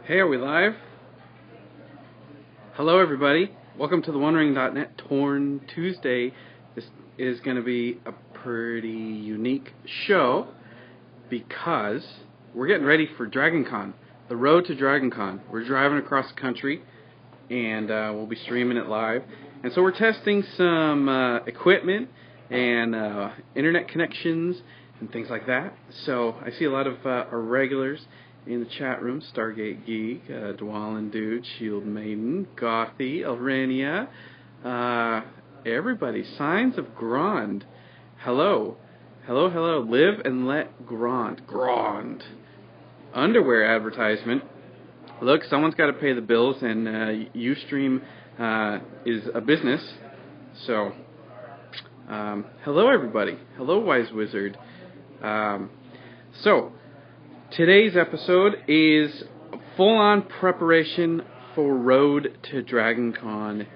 Hey, are we live? Hello, everybody. Welcome to the TheOneRing.net Torn Tuesday. This is going to be a pretty unique show because we're getting ready for DragonCon, the road to DragonCon. We're driving across the country, and we'll be streaming it live. And so we're testing some equipment and internet connections and things like that. So I see a lot of our regulars in the chat room: Stargate Geek, Dwalin Dude, Shield Maiden, Gothy, Elrania, everybody. Signs of Grond. Hello. Hello, hello. Live and let Grond. Grond. Underwear advertisement. Look, someone's got to pay the bills, and Ustream is a business. So, hello, everybody. Hello, Wise Wizard. Today's episode is full-on preparation for Road to DragonCon,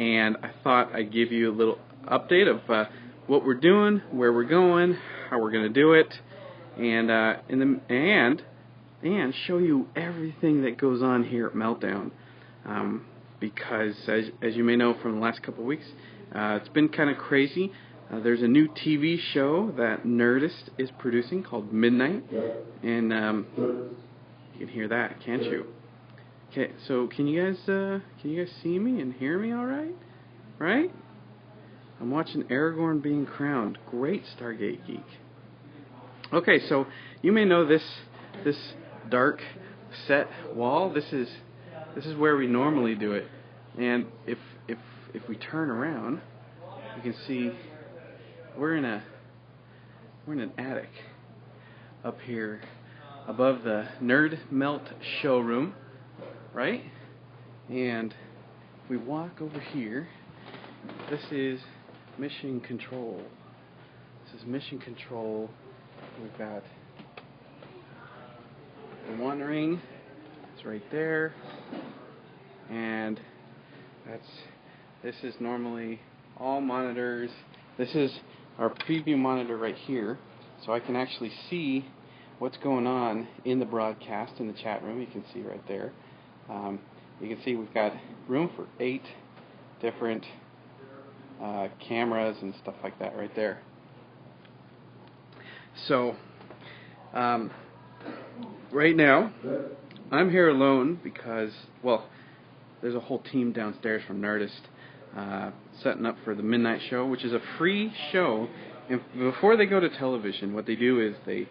and I thought I'd give you a little update of what we're doing, where we're going, how we're going to do it, and show you everything that goes on here at Meltdown. Because, as you may know from the last couple of weeks, it's been kind of crazy. There's a new TV show that Nerdist is producing called Midnight, and you can hear that, can't you? Okay, so can you guys see me and hear me all right? Right? I'm watching Aragorn being crowned. Great, Stargate Geek. Okay, so you may know this dark set wall. This is where we normally do it, and if we turn around, you can see we're in an attic up here above the Nerd Melt showroom, right? And we walk over here. This is Mission Control. This is Mission Control. We've got TheOneRing. It's right there, and this is normally all monitors. This is our preview monitor right here, so I can actually see what's going on in the broadcast in the chat room. You can see right there. You can see we've got room for 8 different cameras and stuff like that right there. So right now I'm here alone because, well, there's a whole team downstairs from Nerdist setting up for the Midnight Show, which is a free show. And before they go to television, what they do is they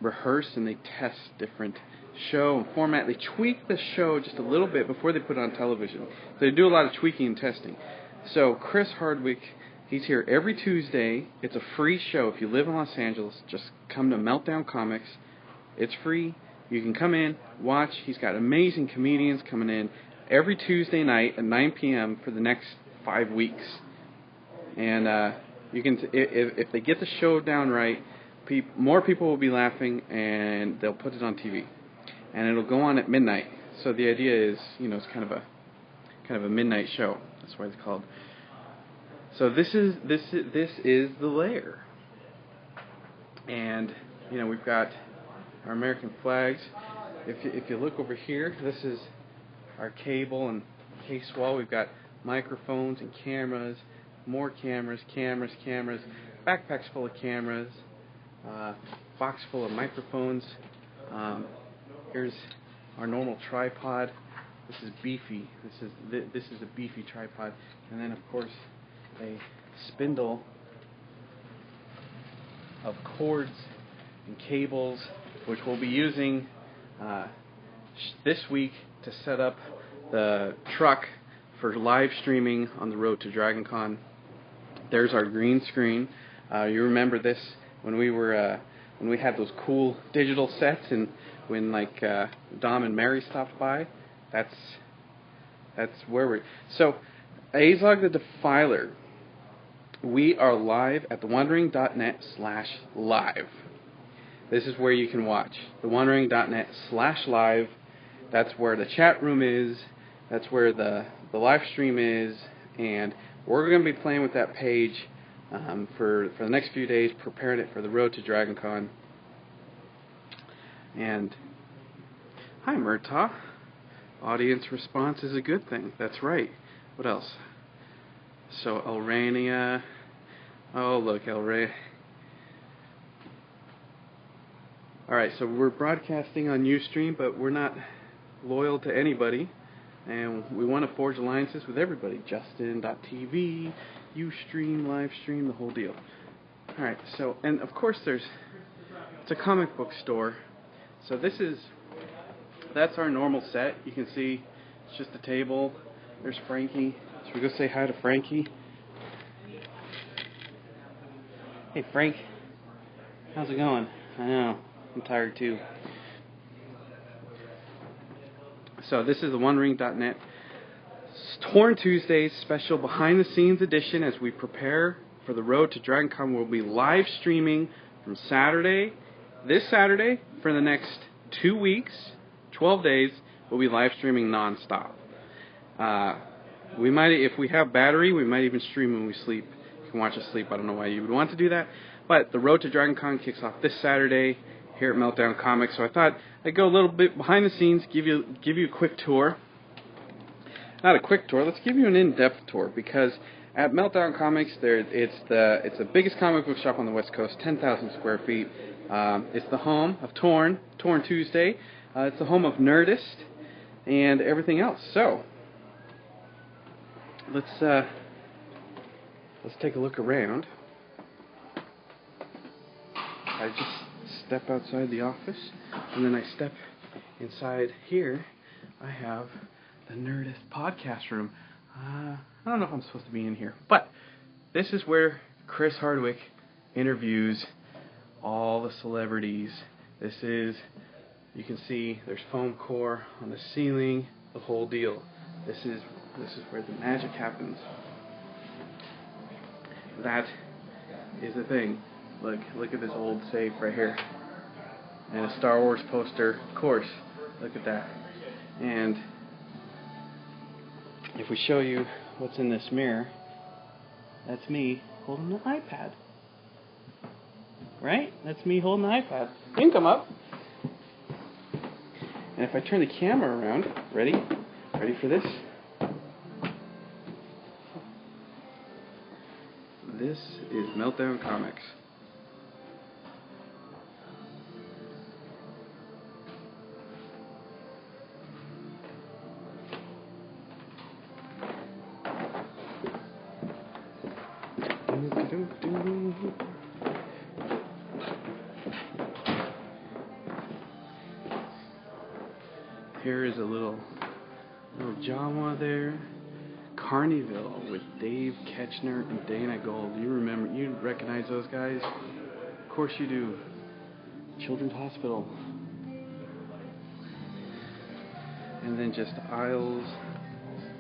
rehearse and they test different show and format. They tweak the show just a little bit before they put it on television. So they do a lot of tweaking and testing. So Chris Hardwick, he's here every Tuesday. It's a free show. If you live in Los Angeles, just come to Meltdown Comics. It's free. You can come in, watch. He's got amazing comedians coming in every Tuesday night at 9 p.m. for the next 5 weeks. And you can, if they get the show down right, more people will be laughing, and they'll put it on TV, and it'll go on at midnight. So the idea is, it's kind of a midnight show. That's why it's called. So this is the lair, and we've got our American flags. If you look over here, this is our cable and case wall. We've got microphones and cameras, more cameras, backpacks full of cameras, box full of microphones. Here's our normal tripod. This is beefy. This is a beefy tripod, and then of course a spindle of cords and cables, which we'll be using this week to set up the truck for live streaming on the road to DragonCon. There's our green screen. You remember this when we had those cool digital sets, and when Dom and Mary stopped by. That's where we're. So, Azog the Defiler. We are live at TheOneRing.net/live. This is where you can watch. TheOneRing.net/live. That's where the chat room is. That's where the live stream is. And we're going to be playing with that page for the next few days, preparing it for the road to Dragon Con. And hi, Murtaugh. Audience response is a good thing. That's right. What else? So Elrania. Oh, look, Elray. Alright, so we're broadcasting on Ustream, but we're not loyal to anybody. And we want to forge alliances with everybody. Justin.tv, Ustream, Livestream, the whole deal. Alright, so, and of course it's a comic book store. So that's our normal set. You can see it's just a table. There's Frankie. Should we go say hi to Frankie? Hey Frank, how's it going? I know, I'm tired too. So this is TheOneRing.net Torn Tuesdays special behind the scenes edition as we prepare for the road to Dragon Con. We'll be live streaming from this Saturday for the next 2 weeks, 12 days. We'll be live streaming nonstop. We might, if we have battery, we might even stream when we sleep. You can watch us sleep. I don't know why you would want to do that. But the road to Dragon Con kicks off this Saturday here at Meltdown Comics. So I thought I'd go a little bit behind the scenes, give you a quick tour. Not a quick tour. Let's give you an in-depth tour, because at Meltdown Comics, it's the biggest comic book shop on the West Coast, 10,000 square feet. It's the home of Torn Tuesday. It's the home of Nerdist and everything else. So let's take a look around. I just step outside the office, and then I step inside here. I have the Nerdist podcast room. I don't know if I'm supposed to be in here, but this is where Chris Hardwick interviews all the celebrities. This is, you can see there's foam core on the ceiling, the whole deal. This is where the magic happens. That is the thing. Look at this old safe right here. And a Star Wars poster, of course. Look at that. And if we show you what's in this mirror, that's me holding the iPad. Right? That's me holding the iPad. You can come up. And if I turn the camera around, ready for this? This is Meltdown Comics. Here is a little Jawa there. Carneyville with Dave Ketchner and Dana Gold. You recognize those guys? Of course you do. Children's Hospital. And then just aisles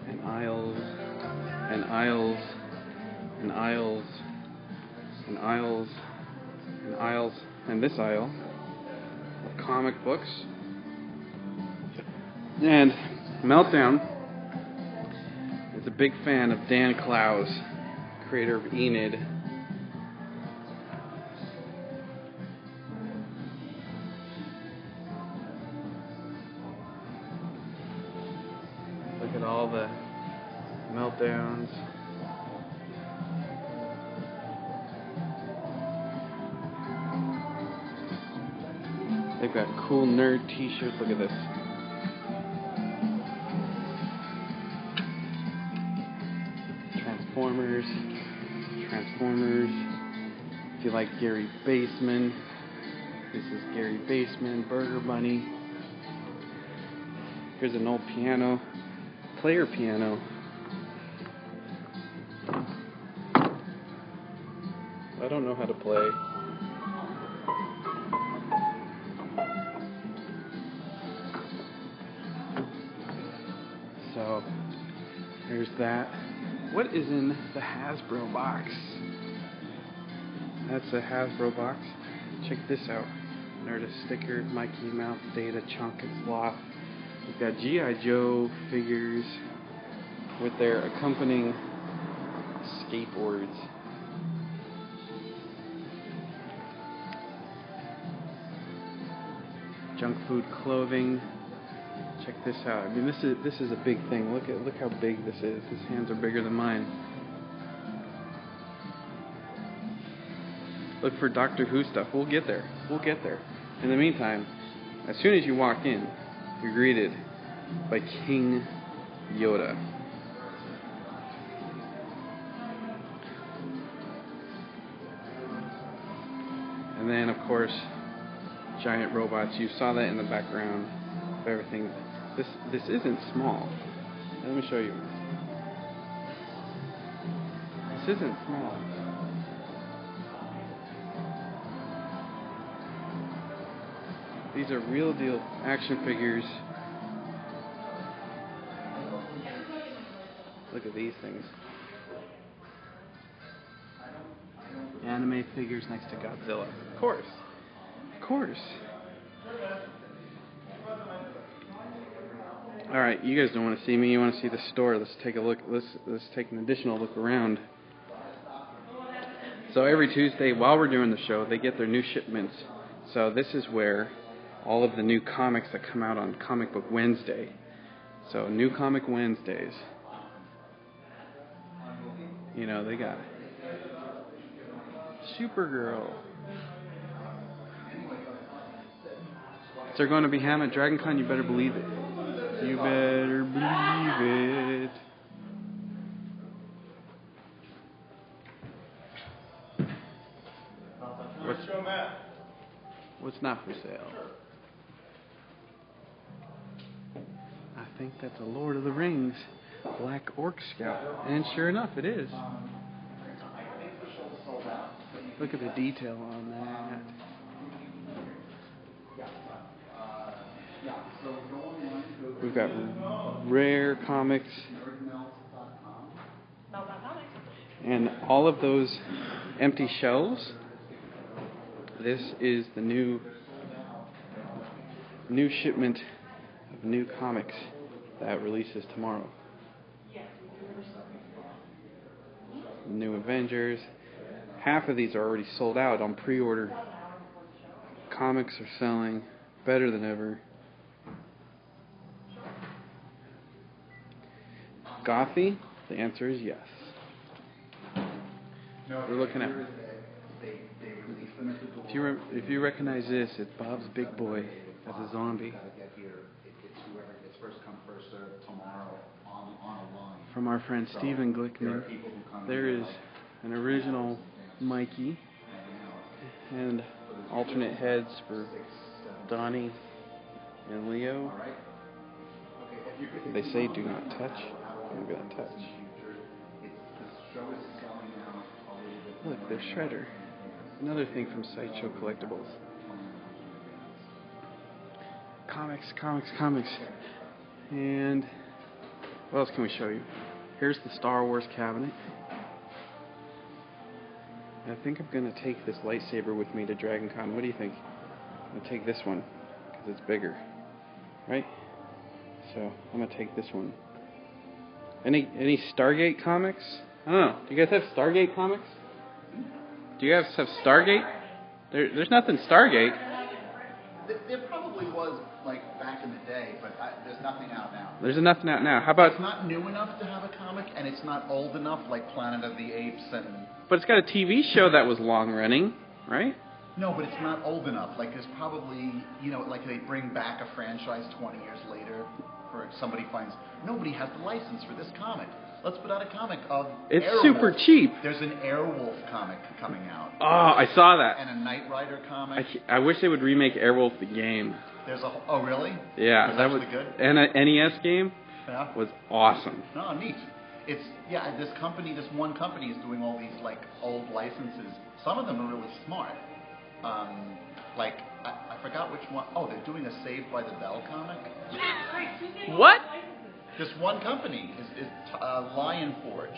and aisles and aisles and aisles and aisles and aisles and this aisle of comic books. And Meltdown is a big fan of Dan Clowes, creator of Enid. Look at all the Meltdowns. They've got cool nerd t-shirts. Look at this. Transformers. If you like Gary Baseman, this is Gary Baseman, Burger Bunny. Here's an old player piano. I don't know how to play. So, there's that. What is in the Hasbro box? That's a Hasbro box. Check this out. Nerdist sticker, Mikey Mouse, Data, Chunk, and Sloth. We've got G.I. Joe figures with their accompanying skateboards. junk food clothing. Check this out. I mean, this is a big thing. Look how big this is. His hands are bigger than mine. Look for Doctor Who stuff. We'll get there. In the meantime, as soon as you walk in, you're greeted by King Yoda. And then, of course, giant robots. You saw that in the background of everything. This isn't small. Let me show you. This isn't small. These are real deal action figures. Look at these things. Anime figures next to Godzilla. Of course. Alright, you guys don't want to see me. You want to see the store. Let's take a look. Let's take an additional look around. So every Tuesday, while we're doing the show, they get their new shipments. So this is where all of the new comics that come out on Comic Book Wednesday. So New Comic Wednesdays. You know, they got Supergirl. Is there going to be Ham at Dragon Con? You better believe it. You better believe it. What's not for sale? I think that's a Lord of the Rings Black Orc Scout. And sure enough, it is. Look at the detail on that. We've got rare comics. And all of those empty shelves. This is the new shipment of new comics that releases tomorrow. New Avengers. Half of these are already sold out on pre-order. Comics are selling better than ever. Gothy? The answer is yes. We're looking at. If you recognize this, it's Bob's Big Boy as a zombie. From our friend Stephen Glickman. There is an original Mikey and alternate heads for Donnie and Leo. They say do not touch. I'm going to touch. Look, there's Shredder. Another thing from Sideshow Collectibles. Comics. And what else can we show you? Here's the Star Wars cabinet. I think I'm going to take this lightsaber with me to Dragon Con. What do you think? I'm going to take this one because it's bigger. Right? So I'm going to take this one. Any Stargate comics? I don't know. Do you guys have Stargate comics? Do you guys have Stargate? There's nothing Stargate. There probably was, like, back in the day, but there's nothing out now. There's nothing out now. How about... It's not new enough to have a comic, and it's not old enough, like Planet of the Apes and... But it's got a TV show that was long-running, right? No, but it's not old enough. Like, there's probably, you know, like they bring back a franchise 20 years later, or somebody finds, nobody has the license for this comic. Let's put out a comic of It's Airwolf. super cheap. There's an Airwolf comic coming out. Oh, I saw that. And a Knight Rider comic. I wish they would remake Airwolf the game. There's a... Oh, really? Yeah. That was good? And an NES game was awesome. Oh, neat. It's... Yeah, this one company is doing all these, like, old licenses. Some of them are really smart. Like, I forgot which one. Oh, they're doing a Saved by the Bell comic. What? This one company is Lion Forge,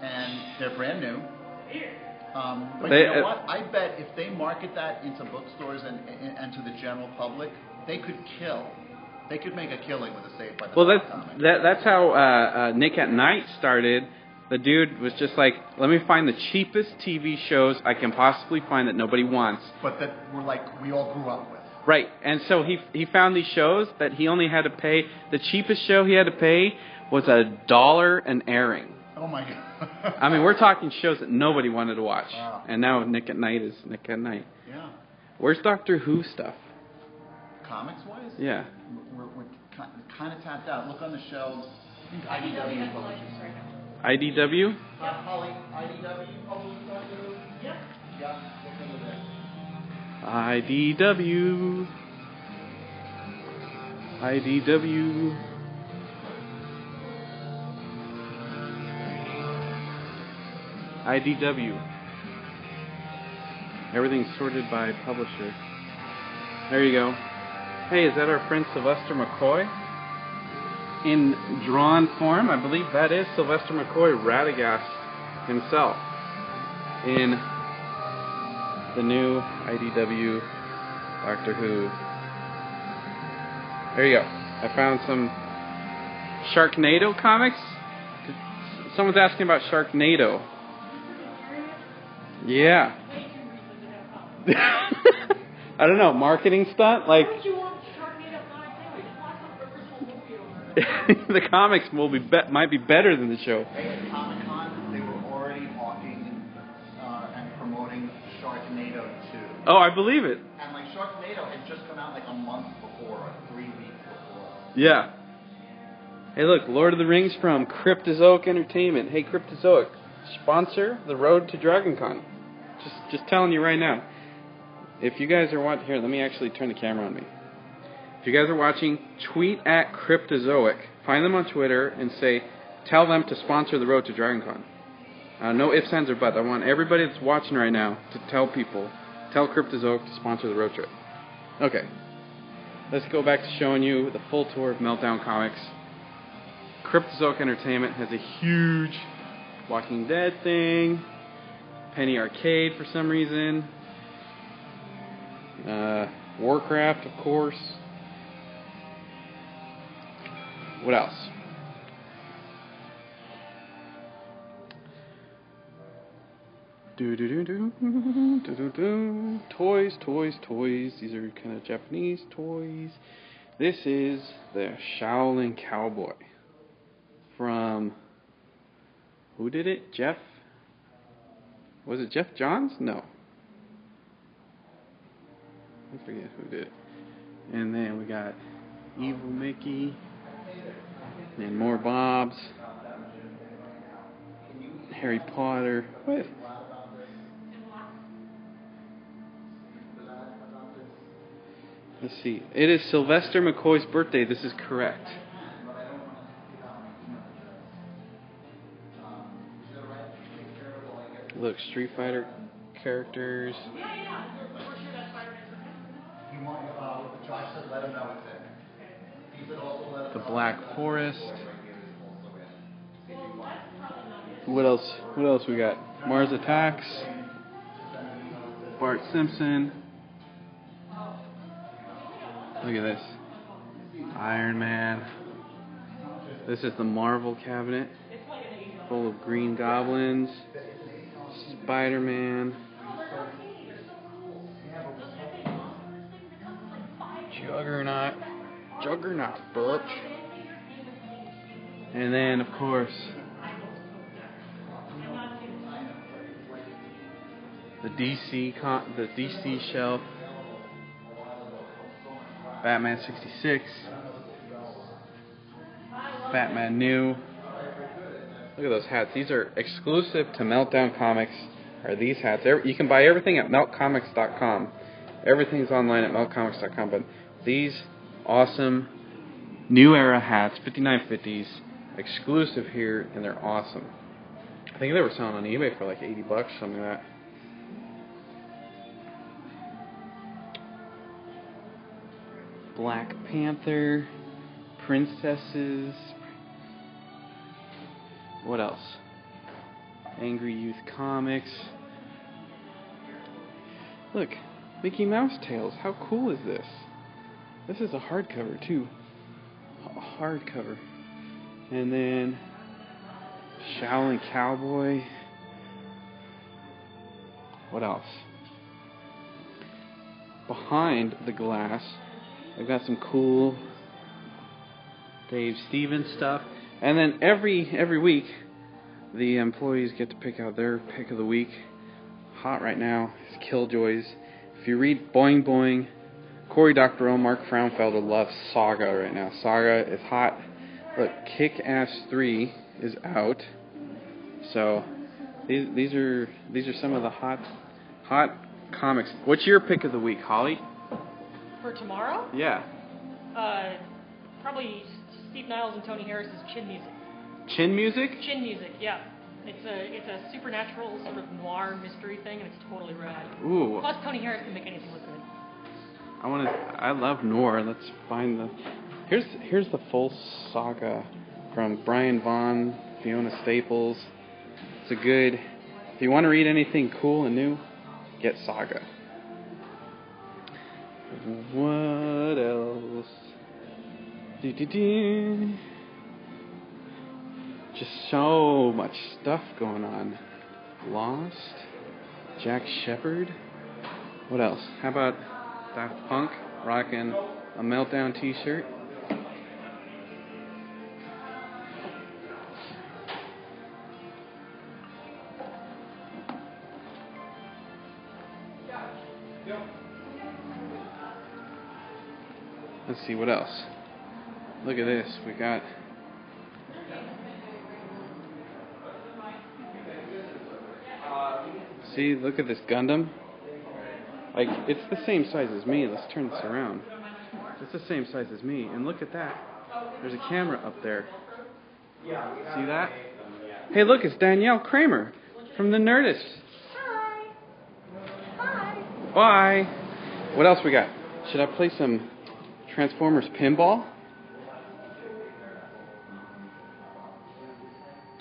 and they're brand new. But you know what? I bet if they market that into bookstores and to the general public, they could kill. They could make a killing with a Saved by the Bell comic. That's how Nick at Night started. The dude was just like, let me find the cheapest TV shows I can possibly find that nobody wants. But that we all grew up with. Right, and so he found these shows that he only had to pay. The cheapest show he had to pay was $1 an airing. Oh my God! I mean, we're talking shows that nobody wanted to watch, Wow. and now Nick at Night is Nick at Night. Yeah. Where's Doctor Who stuff? Comics-wise? Yeah. We're kind of tapped out. Look on the shelves. IDW publishes right now. IDW? Holly, IDW publishes Doctor Who? Yep. Yeah. Look over there. IDW. IDW. IDW. Everything's sorted by publisher. There you go. Hey, is that our friend Sylvester McCoy? In drawn form, I believe that is Sylvester McCoy Radagast himself. In the new IDW Doctor Who. There you go. I found some Sharknado comics. Someone's asking about Sharknado. Yeah. I don't know, marketing stunt? Like, the comics will might be better than the show. At Comic-Con, they were already talking and promoting Sharknado 2. Oh, I believe it. And like Sharknado had just come out like a month before, or 3 weeks before. Yeah. Hey, look, Lord of the Rings from Cryptozoic Entertainment. Hey, Cryptozoic, sponsor the road to DragonCon. Just telling you right now. If you guys are watching, here, let me actually turn the camera on me. If you guys are watching, tweet at Cryptozoic. Find them on Twitter and tell them to sponsor the road to DragonCon. No ifs, ands, or buts. I want everybody that's watching right now to tell Cryptozoic to sponsor the road trip. Okay. Let's go back to showing you the full tour of Meltdown Comics. Cryptozoic Entertainment has a huge Walking Dead thing. Penny Arcade for some reason. Warcraft, of course. What else? Toys, toys, toys. These are kind of Japanese toys. This is the Shaolin Cowboy from, who did it? Jeff? Was it Jeff Johns? No. I forget who did it. And then we got Evil Mickey. And more Bobs. Harry Potter. What? Let's see. It is Sylvester McCoy's birthday. This is correct. Look, Street Fighter characters. The Black Forest. What else? What else we got? Mars Attacks. Bart Simpson. Look at this. Iron Man. This is the Marvel cabinet. Full of Green Goblins. Spider-Man. Juggernaut. Juggernaut, bitch. And then, of course, the DC shelf. Batman 66. Batman New. Look at those hats. These are exclusive to Meltdown Comics. Are these hats? You can buy everything at meltcomics.com. Everything's online at meltcomics.com. But these awesome new era hats, 5950s, exclusive here, and they're awesome. I think they were selling on eBay for like $80, something like that. Black Panther, princesses. What else? Angry Youth Comics. Look, Mickey Mouse Tales. How cool is this? This is a hardcover too. Hardcover. And then Shaolin Cowboy. What else? behind the glass. I've got some cool Dave Stevens stuff. And then every week, the employees get to pick out their pick of the week. Hot right now is Killjoys. If you read Boing Boing, Cory Doctorow, Mark Frauenfelder love Saga right now. Saga is hot. Look, Kick-Ass 3 is out. So these are some of the hot comics. What's your pick of the week, Holly? For tomorrow? Yeah. Probably Steve Niles and Tony Harris's Chin Music. Chin Music? Chin Music, yeah. It's a supernatural sort of noir mystery thing, and it's totally rad. Ooh. Plus, Tony Harris can make anything look good. I love noir. Let's find the. Here's the full saga from Brian Vaughan, Fiona Staples. It's a good. If you want to read anything cool and new, get Saga. What else? Just so much stuff going on. Lost, Jack Shepherd. What else? How about Daft Punk rocking a Meltdown t-shirt? Let's see what else. Look at this. We got see, look at this Gundam. Like, it's the same size as me. Let's turn this around. It's the same size as me. And look at that. There's a camera up there. See that? Hey, look, it's Danielle Kramer from The Nerdist. Hi. Bye. Bye. What else we got? Should I play some Transformers Pinball?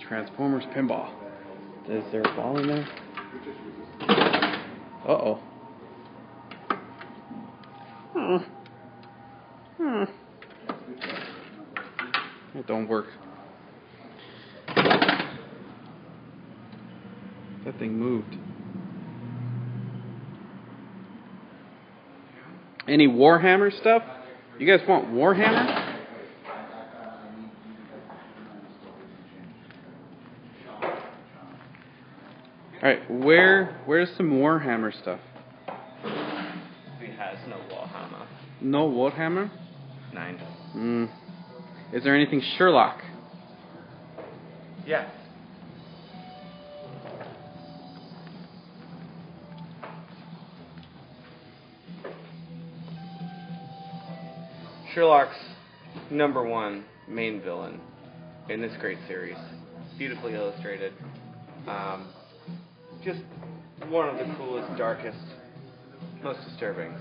Transformers Pinball. Is there a ball in there? Uh-oh. It don't work. That thing moved. Any Warhammer stuff? You guys want Warhammer? Alright, where's some Warhammer stuff? We has no Warhammer. No Warhammer? Nein. Is there anything Sherlock? Yes. Sherlock's #1 main villain in this great series. Beautifully illustrated. Just one of the coolest, darkest, most disturbing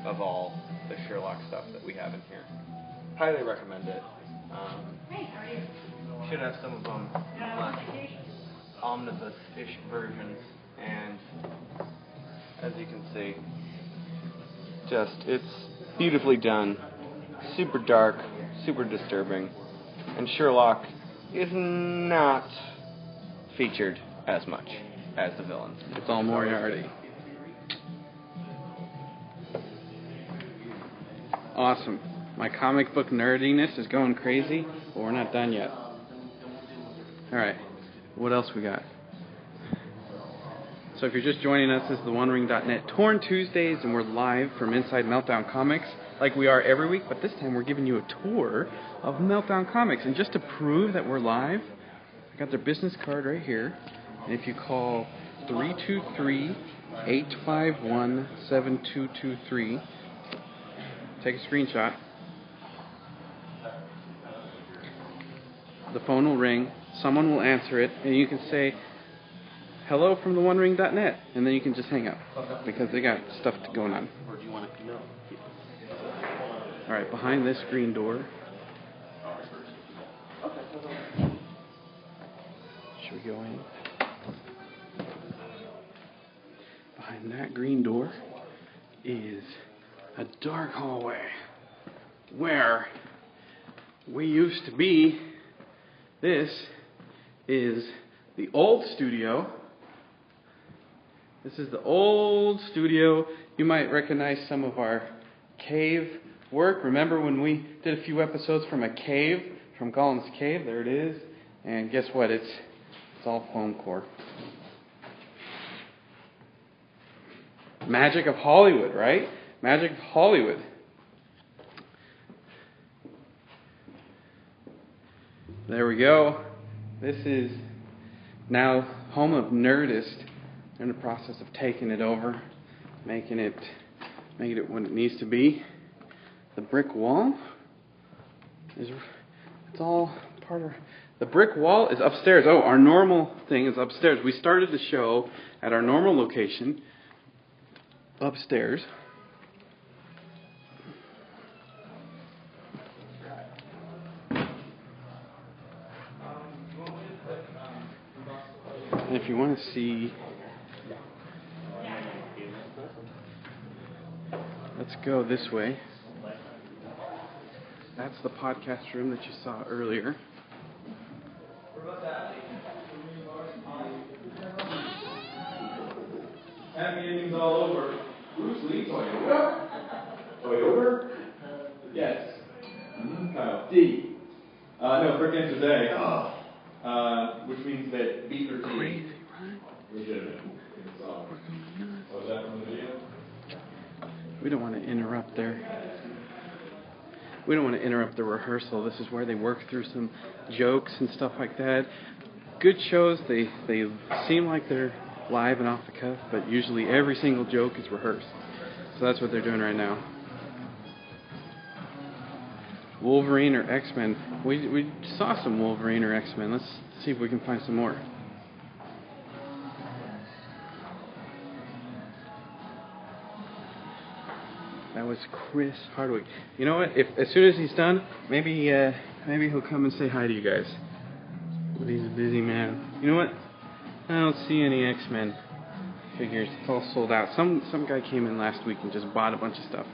of all the Sherlock stuff that we have in here. Highly recommend it. Should have some of them omnibus-ish versions, and as you can see, it's beautifully done, super dark, super disturbing, and Sherlock is not featured as much as the villains. It's all Moriarty. Awesome. My comic book nerdiness is going crazy, but we're not done yet. Alright, what else we got? So if you're just joining us, this is TheOneRing.net Torn Tuesdays, and we're live from inside Meltdown Comics, like we are every week, but this time we're giving you a tour of Meltdown Comics. And just to prove that we're live, I got their business card right here, and if you call 323-851-7223, take a screenshot. The phone will ring, someone will answer it, and you can say, hello from TheOneRing.net, and then you can just hang up, because they got stuff going on. Or do you want to know? Alright, behind this green door. Should we go in? Behind that green door is a dark hallway where we used to be. This is the old studio This is the old studio. You might recognize some of our cave work. Remember when we did a few episodes from a cave, from Gollum's Cave? There it is. And guess what? It's all foam core. Magic of Hollywood, right? Magic of Hollywood. There we go. This is now home of Nerdist. They're in the process of taking it over, making it what it needs to be. The brick wall it's all part of. The brick wall is upstairs. Oh, our normal thing is upstairs. We started the show at our normal location, upstairs. And if you want to see, let's go this way. That's the podcast room that you saw earlier. Happy endings all over. Bruce Lee, Toyota? Toyota? Yes. Kyle. D. No, correct answer is A. Which means that B or D. Crazy, right? Legitimate. Was that from the video? We don't want to interrupt We don't want to interrupt the rehearsal. This is where they work through some jokes and stuff like that. Good shows, they seem like they're live and off the cuff, but usually every single joke is rehearsed. So that's what they're doing right now. Wolverine or X-Men. We saw some Wolverine or X-Men. Let's see if we can find some more. That was Chris Hardwick. You know what? If as soon as he's done, maybe he'll come and say hi to you guys. But he's a busy man. You know what? I don't see any X-Men figures. It's all sold out. Some guy came in last week and just bought a bunch of stuff.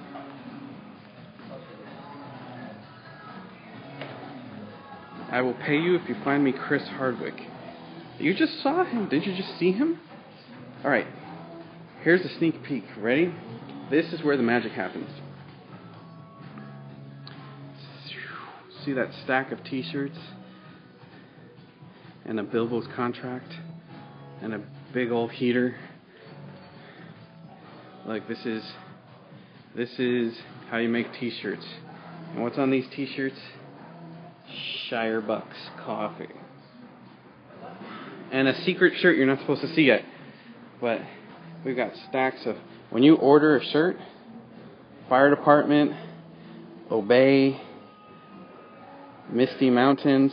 I will pay you if you find me Chris Hardwick. You just saw him. Did you just see him? All right. Here's a sneak peek. Ready? This is where the magic happens. See that stack of T-shirts? And a Bilbo's contract? And a big old heater? Like this is how you make T-shirts. And what's on these T-shirts? Shire Bucks coffee. And a secret shirt you're not supposed to see yet. But we've got stacks of... When you order a shirt, Fire Department, Obey, Misty Mountains,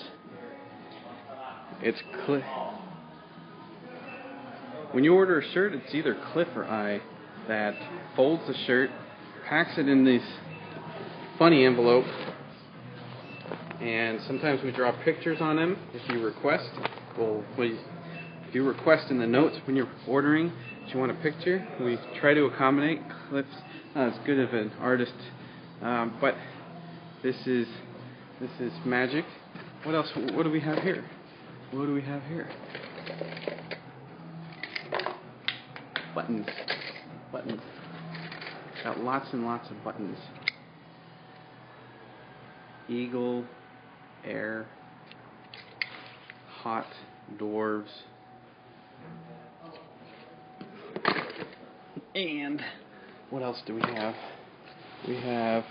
it's Cliff. When you order a shirt, it's either Cliff or I that folds the shirt, packs it in this funny envelope, and sometimes we draw pictures on them if you request. If you request in the notes when you're ordering that you want a picture, we try to accommodate. Cliff's not as good of an artist, but this is magic. What else? What do we have here? What do we have here? Buttons. Got lots and lots of buttons. Eagle, air, hot, dwarves. And what else do we have? We have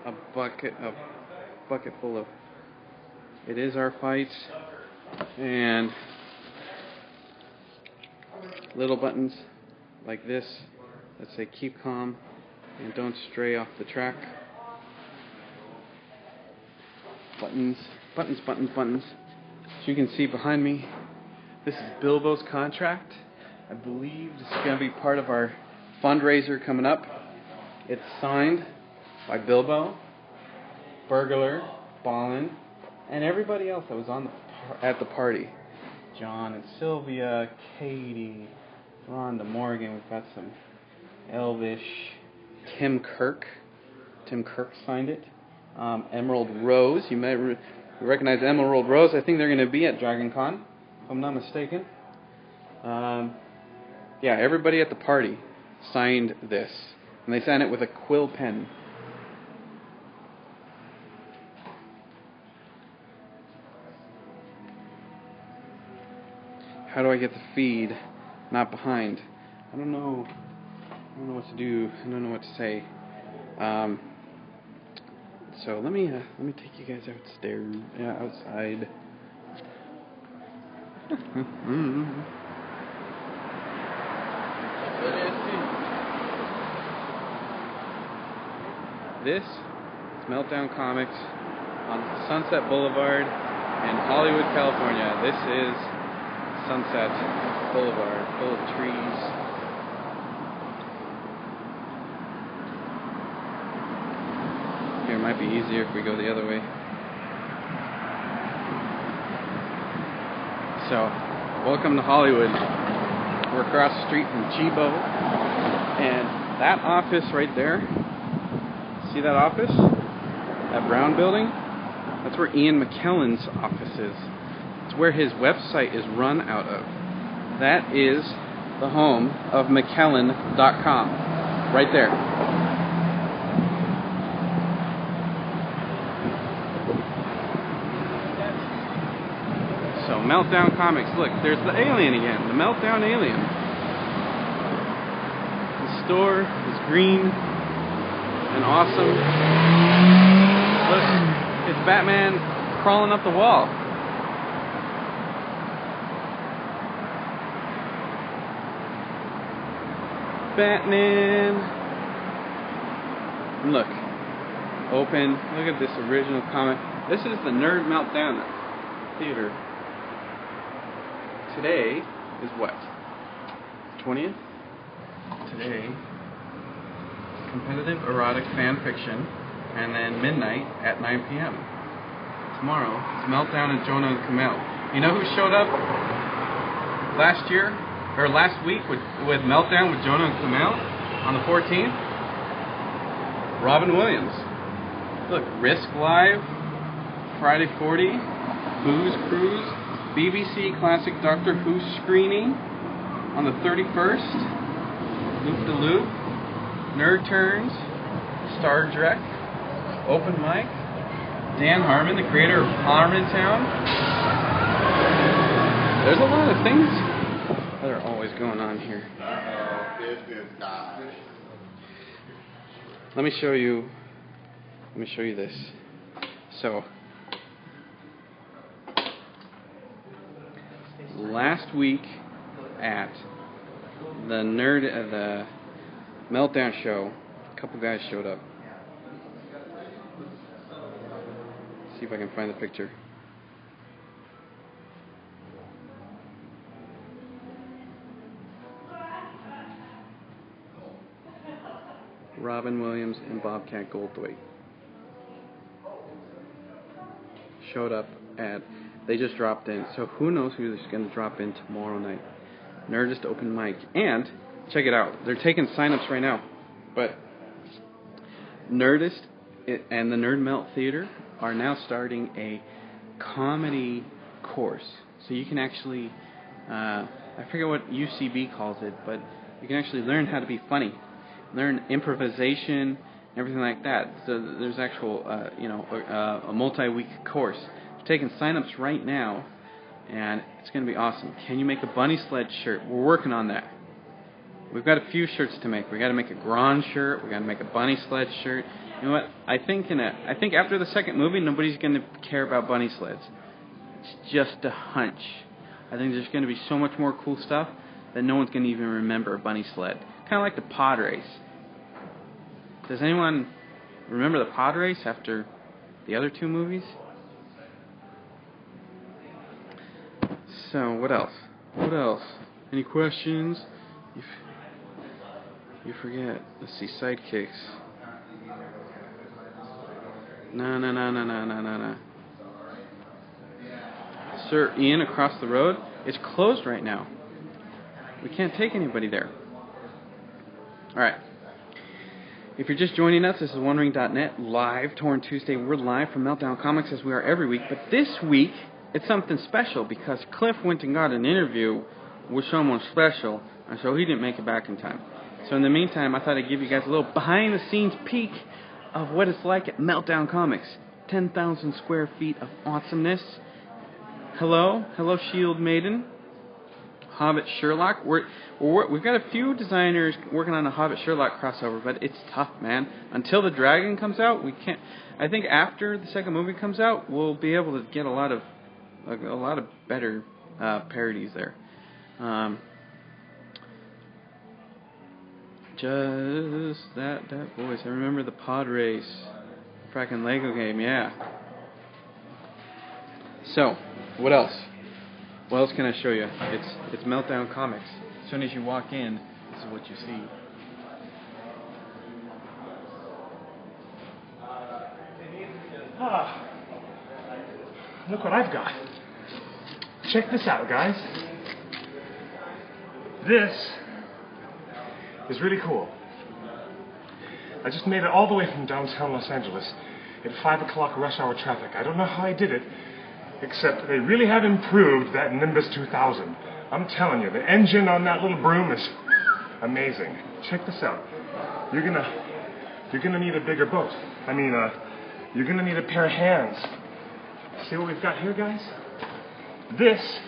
a bucket full of It Is Our Fights and little buttons like this that say keep calm and don't stray off the track. Buttons. As you can see behind me, this is Bilbo's contract. I believe this is going to be part of our fundraiser coming up. It's signed by Bilbo, Burglar, Ballin, and everybody else that was at the party. John and Sylvia, Katie, Rhonda Morgan. We've got some Elvish. Tim Kirk signed it. Emerald Rose. You may recognize Emerald Rose. I think they're going to be at Dragon Con, if I'm not mistaken. Yeah, everybody at the party signed this. And they signed it with a quill pen. How do I get the feed not behind? I don't know what to do. I don't know what to say. So let me take you guys outside. This is Meltdown Comics on Sunset Boulevard in Hollywood, California. This is Sunset Boulevard, full of trees. Here, it might be easier if we go the other way. So, welcome to Hollywood. We're across the street from Chibo, and that office right there, see that office? That brown building? That's where Ian McKellen's office is. It's where his website is run out of. That is the home of McKellen.com. Right there. So, Meltdown Comics. Look, there's the alien again. The Meltdown alien. The store is green and awesome. Look, it's Batman crawling up the wall. Batman. And look, open. Look at this original comic. This is the Nerd Meltdown Theater. Today is what? 20th? Today, competitive erotic fan fiction, and then midnight at 9 p.m. Tomorrow is Meltdown and Jonah and Kumail. You know who showed up last week with Meltdown with Jonah and Kumail on the 14th? Robin Williams. Look, Risk Live, Friday 40, Booze Cruise, BBC Classic Doctor Who screening on the 31st, Loop de Loop, Nerd Turns, Star Trek, Open Mic, Dan Harmon, the creator of Harmontown. There's a lot of things that are always going on here. Let me show you this. So, last week at the Meltdown show, a couple guys showed up. Let's see if I can find the picture. Robin Williams and Bobcat Goldthwait showed up they just dropped in, so who knows who's going to drop in tomorrow night. Nerdist open mic. And, check it out, they're taking sign-ups right now, but Nerdist and the Nerd Melt Theater are now starting a comedy course. So you can actually, I forget what UCB calls it, but you can actually learn how to be funny. Learn improvisation, everything like that. So there's actual, a multi-week course. We're taking sign-ups right now, and it's going to be awesome. Can you make a bunny sled shirt? We're working on that. We've got a few shirts to make. We got to make a Gron shirt. We got to make a bunny sled shirt. You know what? I think after the second movie, nobody's going to care about bunny sleds. It's just a hunch. I think there's going to be so much more cool stuff that no one's going to even remember a bunny sled. Kind of like the pod race. Does anyone remember the pod race after the other two movies? So, what else? Any questions? You forget. Let's see, sidekicks. No. Sir Ian across the road? It's closed right now. We can't take anybody there. Alright. If you're just joining us, this is TheOneRing.net, live, Torn Tuesday. We're live from Meltdown Comics as we are every week. But this week, it's something special because Cliff went and got an interview was someone special, and so he didn't make it back in time. So in the meantime, I thought I'd give you guys a little behind-the-scenes peek of what it's like at Meltdown Comics. 10,000 square feet of awesomeness. Hello, Shield Maiden. Hobbit Sherlock. We've got a few designers working on a Hobbit Sherlock crossover, but it's tough, man. Until the Dragon comes out, we can't. I think after the second movie comes out, we'll be able to get a lot of better parodies there. Just that voice. I remember the pod race, fracking Lego game. Yeah. So, what else? What else can I show you? It's Meltdown Comics. As soon as you walk in, this is what you see. Look what I've got. Check this out, guys. This is really cool. I just made it all the way from downtown Los Angeles at 5 o'clock rush hour traffic. I don't know how I did it, except they really have improved that Nimbus 2000. I'm telling you, the engine on that little broom is amazing. Check this out. You're gonna need a bigger boat. You're gonna need a pair of hands. See what we've got here, guys? This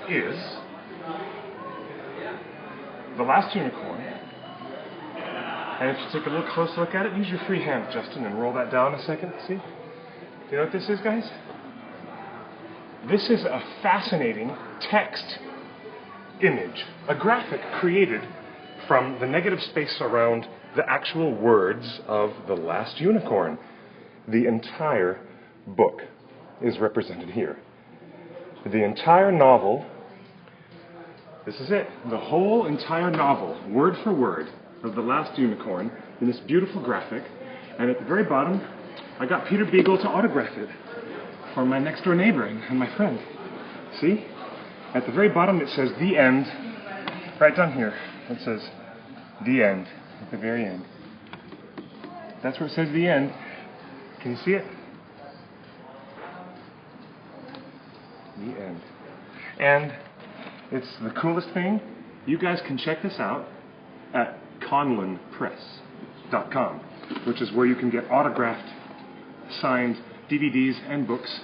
is The Last Unicorn. And if you take a little close look at it, use your free hand, Justin, and roll that down a second. See? Do you know what this is, guys? This is a fascinating text image, a graphic created from the negative space around the actual words of The Last Unicorn. The entire book is represented here. The entire novel, this is it, the whole entire novel, word for word, of The Last Unicorn in this beautiful graphic. And at the very bottom, I got Peter Beagle to autograph it for my next door neighbor and my friend. See? At the very bottom it says The End. Right down here it says The End at the very end. That's where it says The End. Can you see it? The End. And it's the coolest thing. You guys can check this out at conlinpress.com, which is where you can get autographed, signed DVDs and books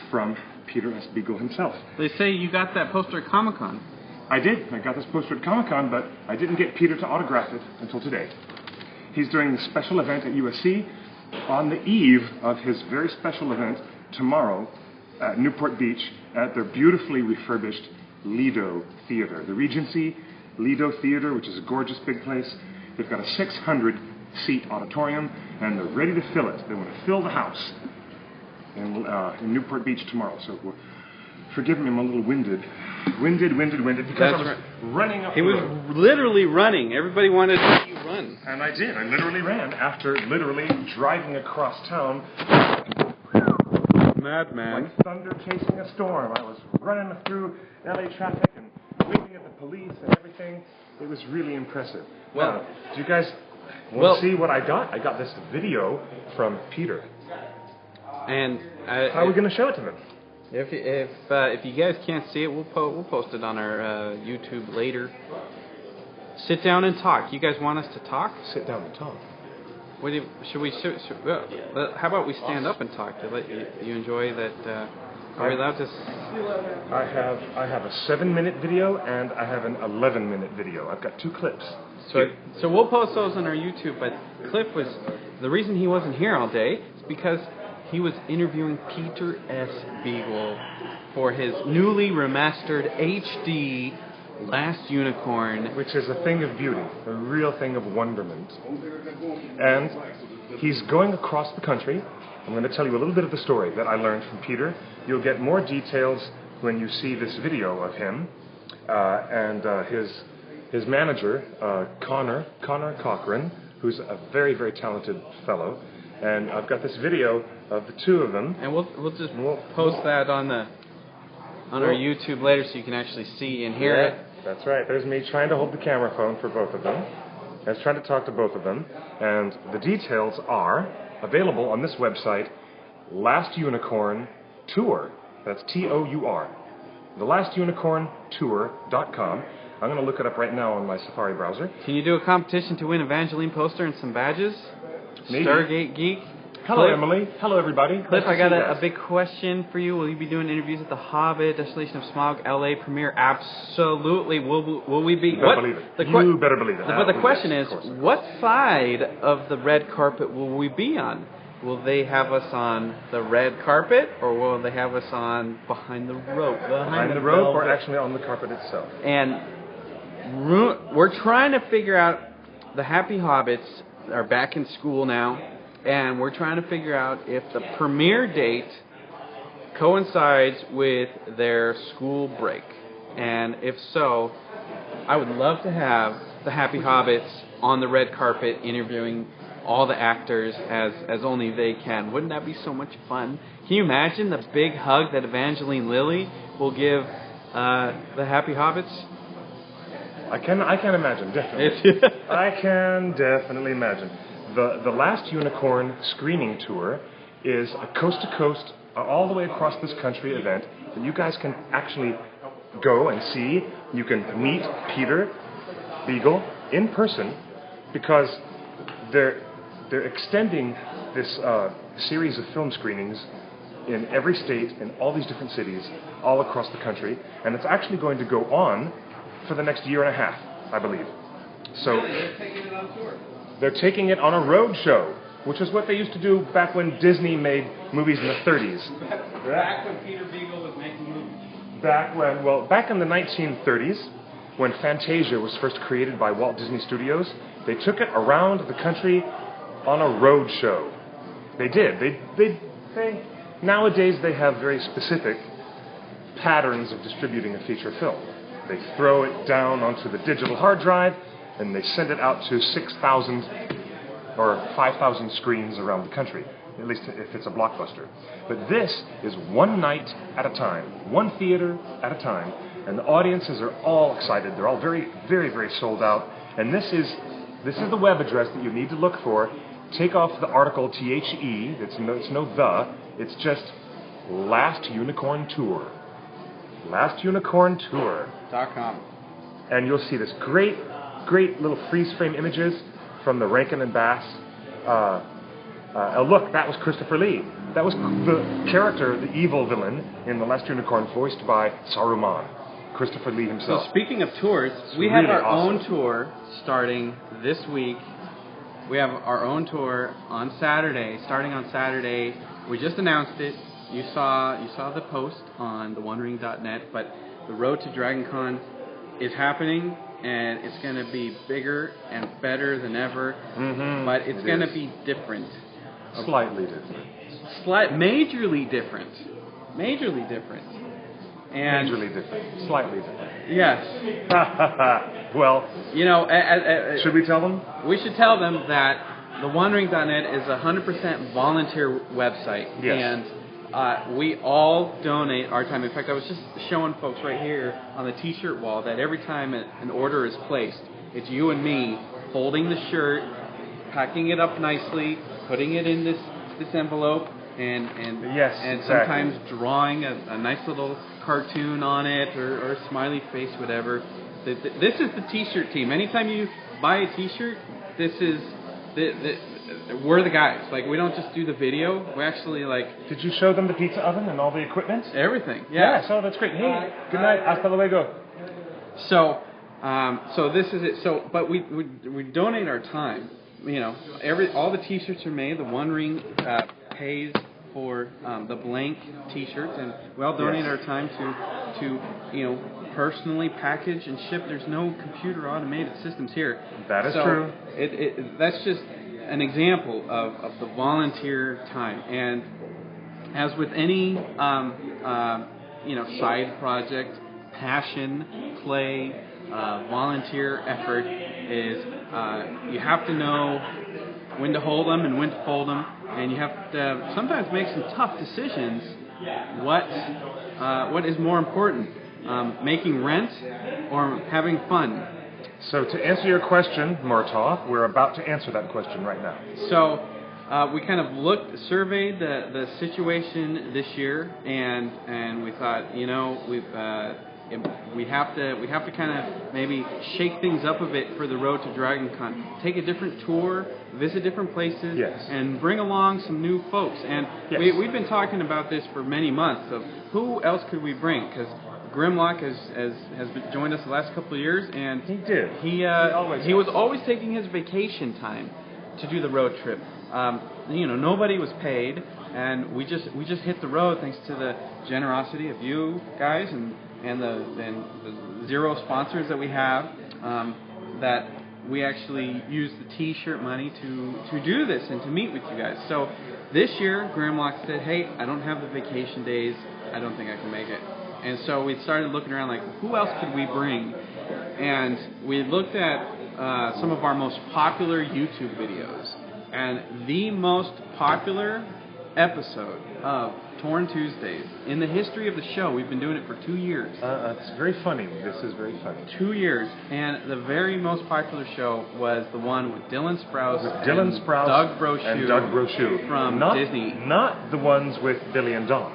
from Peter S. Beagle himself. They say you got that poster at Comic-Con. I did. I got this poster at Comic-Con, but I didn't get Peter to autograph it until today. He's doing the special event at USC on the eve of his very special event tomorrow at Newport Beach at their beautifully refurbished Lido Theater. The Regency Lido Theater, which is a gorgeous big place. They've got a 600-seat auditorium, and they're ready to fill it. They want to fill the house in Newport Beach tomorrow. So forgive me, I'm a little winded because I was running up the road. He was literally running. Everybody wanted to see you run. And I did. I literally ran after literally driving across town. Madman. Like thunder chasing a storm. I was running through LA traffic and waving at the police and everything. It was really impressive. Well, do you guys want to see what I got? I got this video from Peter. And how are we going to show it to them? If you guys can't see it, we'll post it on our YouTube later. Sit down and talk. You guys want us to talk? Sit down and talk. What do you, should we? How about we stand up and talk to let you enjoy that? Are we allowed to? I have a 7-minute video and I have an 11-minute video. I've got 2 clips. So we'll post those on our YouTube. But Cliff the reason he wasn't here all day is because he was interviewing Peter S. Beagle for his newly remastered HD Last Unicorn, which is a thing of beauty, a real thing of wonderment. And he's going across the country. I'm going to tell you a little bit of the story that I learned from Peter. You'll get more details when you see this video of him and his manager, Connor Cochran, who's a very, very talented fellow. And I've got this video of the 2 of them. And we'll just post that on our YouTube later so you can actually see and hear it. That's right. There's me trying to hold the camera phone for both of them. I was trying to talk to both of them. And the details are available on this website, Last Unicorn Tour. That's Tour. thelastunicorntour.com. I'm going to look it up right now on my Safari browser. Can you do a competition to win Evangeline poster and some badges? Maybe. Stargate Geek. Hello, Cliff, Emily. Hello, everybody. Cliff, Nice I got to see you a guys. big question for you. Will you be doing interviews at the Hobbit, Desolation of Smaug, LA premiere? Absolutely. Will we be? You better believe it. You better believe it. But the question Yes, is, of course. what side of the red carpet will we be on? Will they have us on the red carpet, or will they have us on behind the rope? Behind the rope, or actually on the carpet itself? And we're trying to figure out, the Happy Hobbits are back in school now, and we're trying to figure out if the premiere date coincides with their school break. And if so, I would love to have the Happy Hobbits on the red carpet interviewing all the actors as only they can. Wouldn't that be so much fun? Can you imagine the big hug that Evangeline Lilly will give the Happy Hobbits? I can imagine, definitely. I can definitely imagine. The Last Unicorn screening tour is a coast-to-coast, all the way across this country event that you guys can actually go and see. You can meet Peter Beagle in person, because they're extending this series of film screenings in every state, in all these different cities, all across the country, and it's actually going to go on for the next year and a half, I believe. So They're taking it on tour. they're taking it on a road show, which is what they used to do back when Disney made movies in the 30s. Back when Peter Beagle was making movies. Back in the 1930s, when Fantasia was first created by Walt Disney Studios, they took it around the country on a road show. They did. They nowadays they have very specific patterns of distributing a feature film. They throw it down onto the digital hard drive, and they send it out to 6,000 or 5,000 screens around the country, at least if it's a blockbuster. But this is one night at a time, one theater at a time, and the audiences are all excited. They're all very, very, very sold out. And this is the web address that you need to look for. Take off the article THE. It's no the. It's just Last Unicorn Tour. LastUnicornTour.com. And you'll see this great little freeze frame images from the Rankin and Bass. Look, that was Christopher Lee. That was the character, the evil villain in The Last Unicorn, voiced by Saruman, Christopher Lee himself. So speaking of tours, we really have our awesome. own tour starting this week. We have our own tour on Saturday, starting on Saturday. We just announced it. You saw the post on TheOneRing.net, but the road to DragonCon is happening, and it's going to be bigger and better than ever. Mm-hmm. But it's going to be different. Slightly different. Majorly different. Majorly different. And Majorly different. Slightly different. yes. Well, You know, should we tell them? we should tell them that TheOneRing.net is a 100% volunteer website. Yes. And we all donate our time. In fact, I was just showing folks right here on the T-shirt wall that every time an order is placed, it's you and me folding the shirt, packing it up nicely, putting it in this envelope, and Yes, and exactly. sometimes drawing a nice little cartoon on it or a smiley face, whatever. This is the T-shirt team. Anytime you buy a T-shirt, this is we're the guys. Like, we don't just do the video. We actually, like... Did you show them the pizza oven and all the equipment? Everything. Yeah. So that's great. Hey, good night. Hasta luego. So this is it. So, but we donate our time. You know, all the T-shirts are made. The One Ring pays for the blank T-shirts, and we all donate our time to personally package and ship. There's no computer automated systems here. That is true. That's just an example of the volunteer time. And as with any side project, passion, play, volunteer effort is you have to know when to hold them and when to fold them, and you have to sometimes make some tough decisions. What is more important, making rent or having fun? So to answer your question, Murtaugh, we're about to answer that question right now. So we kind of surveyed the situation this year, and we thought, we have to kind of maybe shake things up a bit for the road to DragonCon. Take a different tour, visit different places, yes, and bring along some new folks. And yes, we've been talking about this for many months of who else could we bring, because Grimlock has joined us the last couple of years, and he did. He was always taking his vacation time to do the road trip. Nobody was paid, and we just hit the road thanks to the generosity of you guys and the zero sponsors that we have. That we actually used the T-shirt money to do this and to meet with you guys. So this year, Grimlock said, "Hey, I don't have the vacation days. I don't think I can make it." And so we started looking around like, who else could we bring? And we looked at some of our most popular YouTube videos. And the most popular episode of Torn Tuesdays in the history of the show, we've been doing it for 2 years. It's very funny. This is very funny. 2 years. And the very most popular show was the one with Dylan Sprouse, Doug Brochu, and Doug Brochu from Disney. Not the ones with Billy and Don.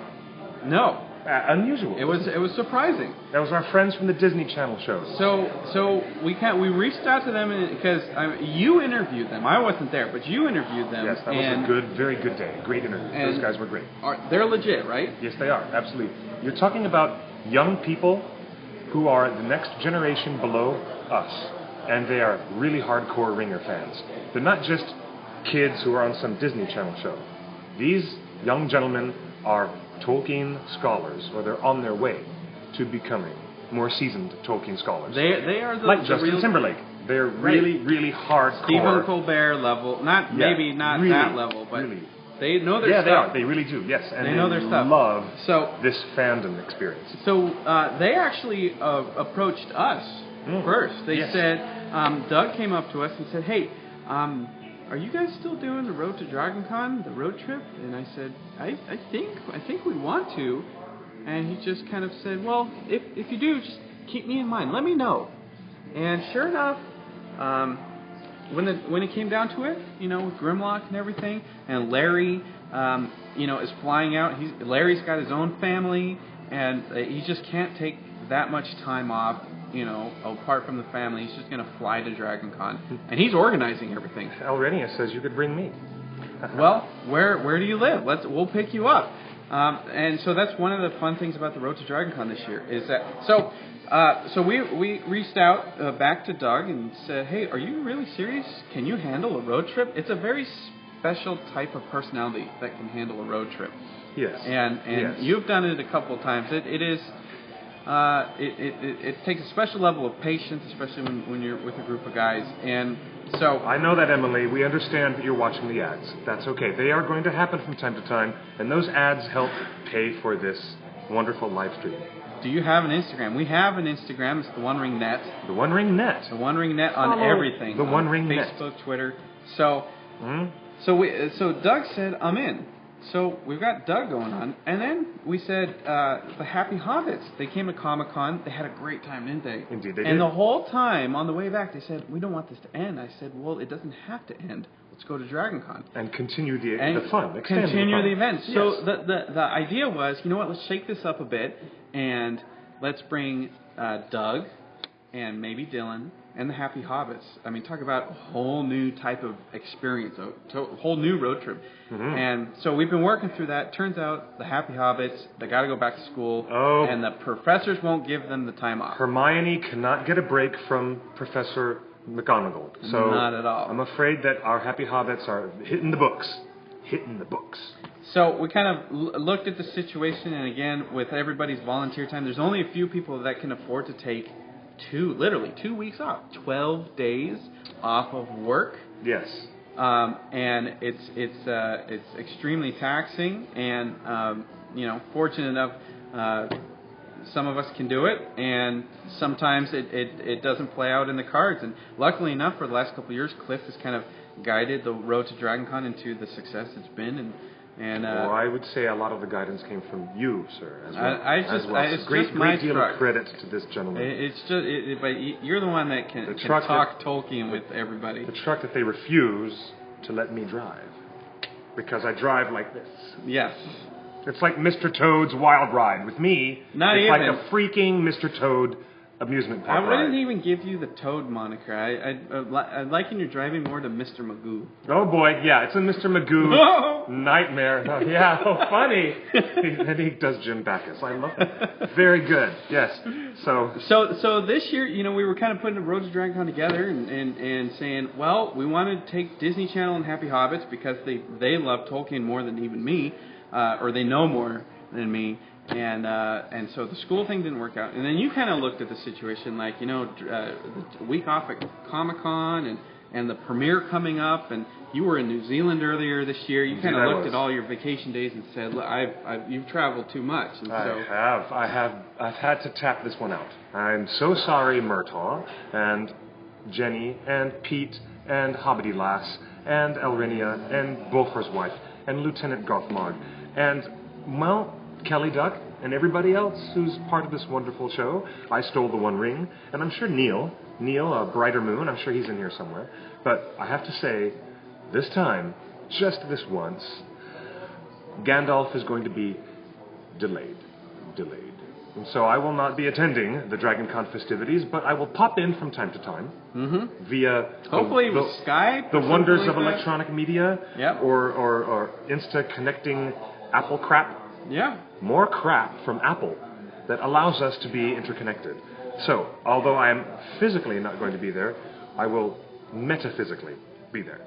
No. Unusual. It was surprising. That was our friends from the Disney Channel shows. So we reached out to them because you interviewed them. I wasn't there, but you interviewed them. Yes, that was a very good day. Great interview. Those guys were great. They're legit, right? Yes, they are. Absolutely. You're talking about young people who are the next generation below us, and they are really hardcore Ringer fans. They're not just kids who are on some Disney Channel show. These young gentlemen are Tolkien scholars, or they're on their way to becoming more seasoned Tolkien scholars. They are like Justin Timberlake. They're really hardcore. Stephen Colbert level, not really, that level, but really. They know their stuff. Yeah, they are. They really do. Yes, and they know their stuff. Love this fandom experience. So they actually approached us first. They said, Doug came up to us and said, "Hey, are you guys still doing the Road to DragonCon, the road trip?" And I said, I think we want to. And he just kind of said, "Well, if you do, just keep me in mind. Let me know." And sure enough, when it came down to it, with Grimlock and everything, and Larry, is flying out. Larry's got his own family, and he just can't take that much time off. Apart from the family, he's just going to fly to DragonCon, and he's organizing everything. Alrenia says you could bring me. Well, where do you live? We'll pick you up. And so that's one of the fun things about the Road to DragonCon this year is that. So we reached out back to Doug and said, "Hey, are you really serious? Can you handle a road trip?" It's a very special type of personality that can handle a road trip. Yes. And yes. You've done it a couple of times. It takes a special level of patience, especially when you're with a group of guys. And so I know that, Emily. We understand that you're watching the ads. That's okay. They are going to happen from time to time, and those ads help pay for this wonderful live stream. Do you have an Instagram? We have an Instagram. It's TheOneRing Net. TheOneRing Net. TheOneRing Net on everything. TheOneRing Net. Facebook, Twitter. So Doug said, "I'm in." So we've got Doug going on, and then we said the Happy Hobbits. They came to Comic-Con. They had a great time, didn't they? Indeed, they did. And the whole time on the way back, they said, "We don't want this to end." I said, "Well, it doesn't have to end. Let's go to DragonCon and continue the fun. Continue the event." Yes. So the idea was, let's shake this up a bit, and let's bring Doug and maybe Dylan and the Happy Hobbits. I mean, talk about a whole new type of experience, a whole new road trip. Mm-hmm. And so we've been working through that. Turns out the Happy Hobbits, they got to go back to school, and the professors won't give them the time off. Hermione cannot get a break from Professor McGonagall. So not at all. I'm afraid that our Happy Hobbits are hitting the books. So we kind of looked at the situation, and again, with everybody's volunteer time, there's only a few people that can afford to take literally 2 weeks off, 12 days off of work. Yes. And it's extremely taxing, and fortunate enough, some of us can do it, and sometimes it doesn't play out in the cards. And luckily enough, for the last couple of years, Cliff has kind of guided the Road to DragonCon into the success it's been, well, I would say a lot of the guidance came from you, sir, as well. It's great deal truck. Of credit to this gentleman. It's just, but you're the one that can talk Tolkien with everybody. The truck that they refuse to let me drive. because I drive like this. Yes. It's like Mr. Toad's Wild Ride. With me, Not it's even. like a freaking Mr. Toad amusement park I wouldn't ride. even give you the Toad moniker. I'd liken your driving more to Mr. Magoo. Oh boy, yeah, it's a Mr. Magoo nightmare. Oh, yeah, funny. And he does Jim Backus. I love it. Very good. Yes. So this year, we were kind of putting the Road to DragonCon together and saying, well, we want to take Disney Channel and Happy Hobbits because they love Tolkien more than even me, or they know more than me. And so the school thing didn't work out. And then you kind of looked at the situation like, the week off at Comic-Con and the premiere coming up, and you were in New Zealand earlier this year. You kind of looked at all your vacation days and said, look, you've traveled too much. And I've had to tap this one out. I'm so sorry, Murtaugh, and Jenny, and Pete, and Hobbity Lass, and Elrinia, and Bolfer's wife, and Lieutenant Gothmog, and, well, Kelly Duck, and everybody else who's part of this wonderful show. I stole the One Ring, and I'm sure Neil, a Brighter Moon, I'm sure he's in here somewhere. But I have to say, this time, just this once, Gandalf is going to be delayed. And so I will not be attending the DragonCon festivities, but I will pop in from time to time via hopefully with Skype, the wonders of electronic media, yep. or Insta connecting Apple crap. Yeah. More crap from Apple that allows us to be interconnected. So, although I am physically not going to be there, I will metaphysically be there.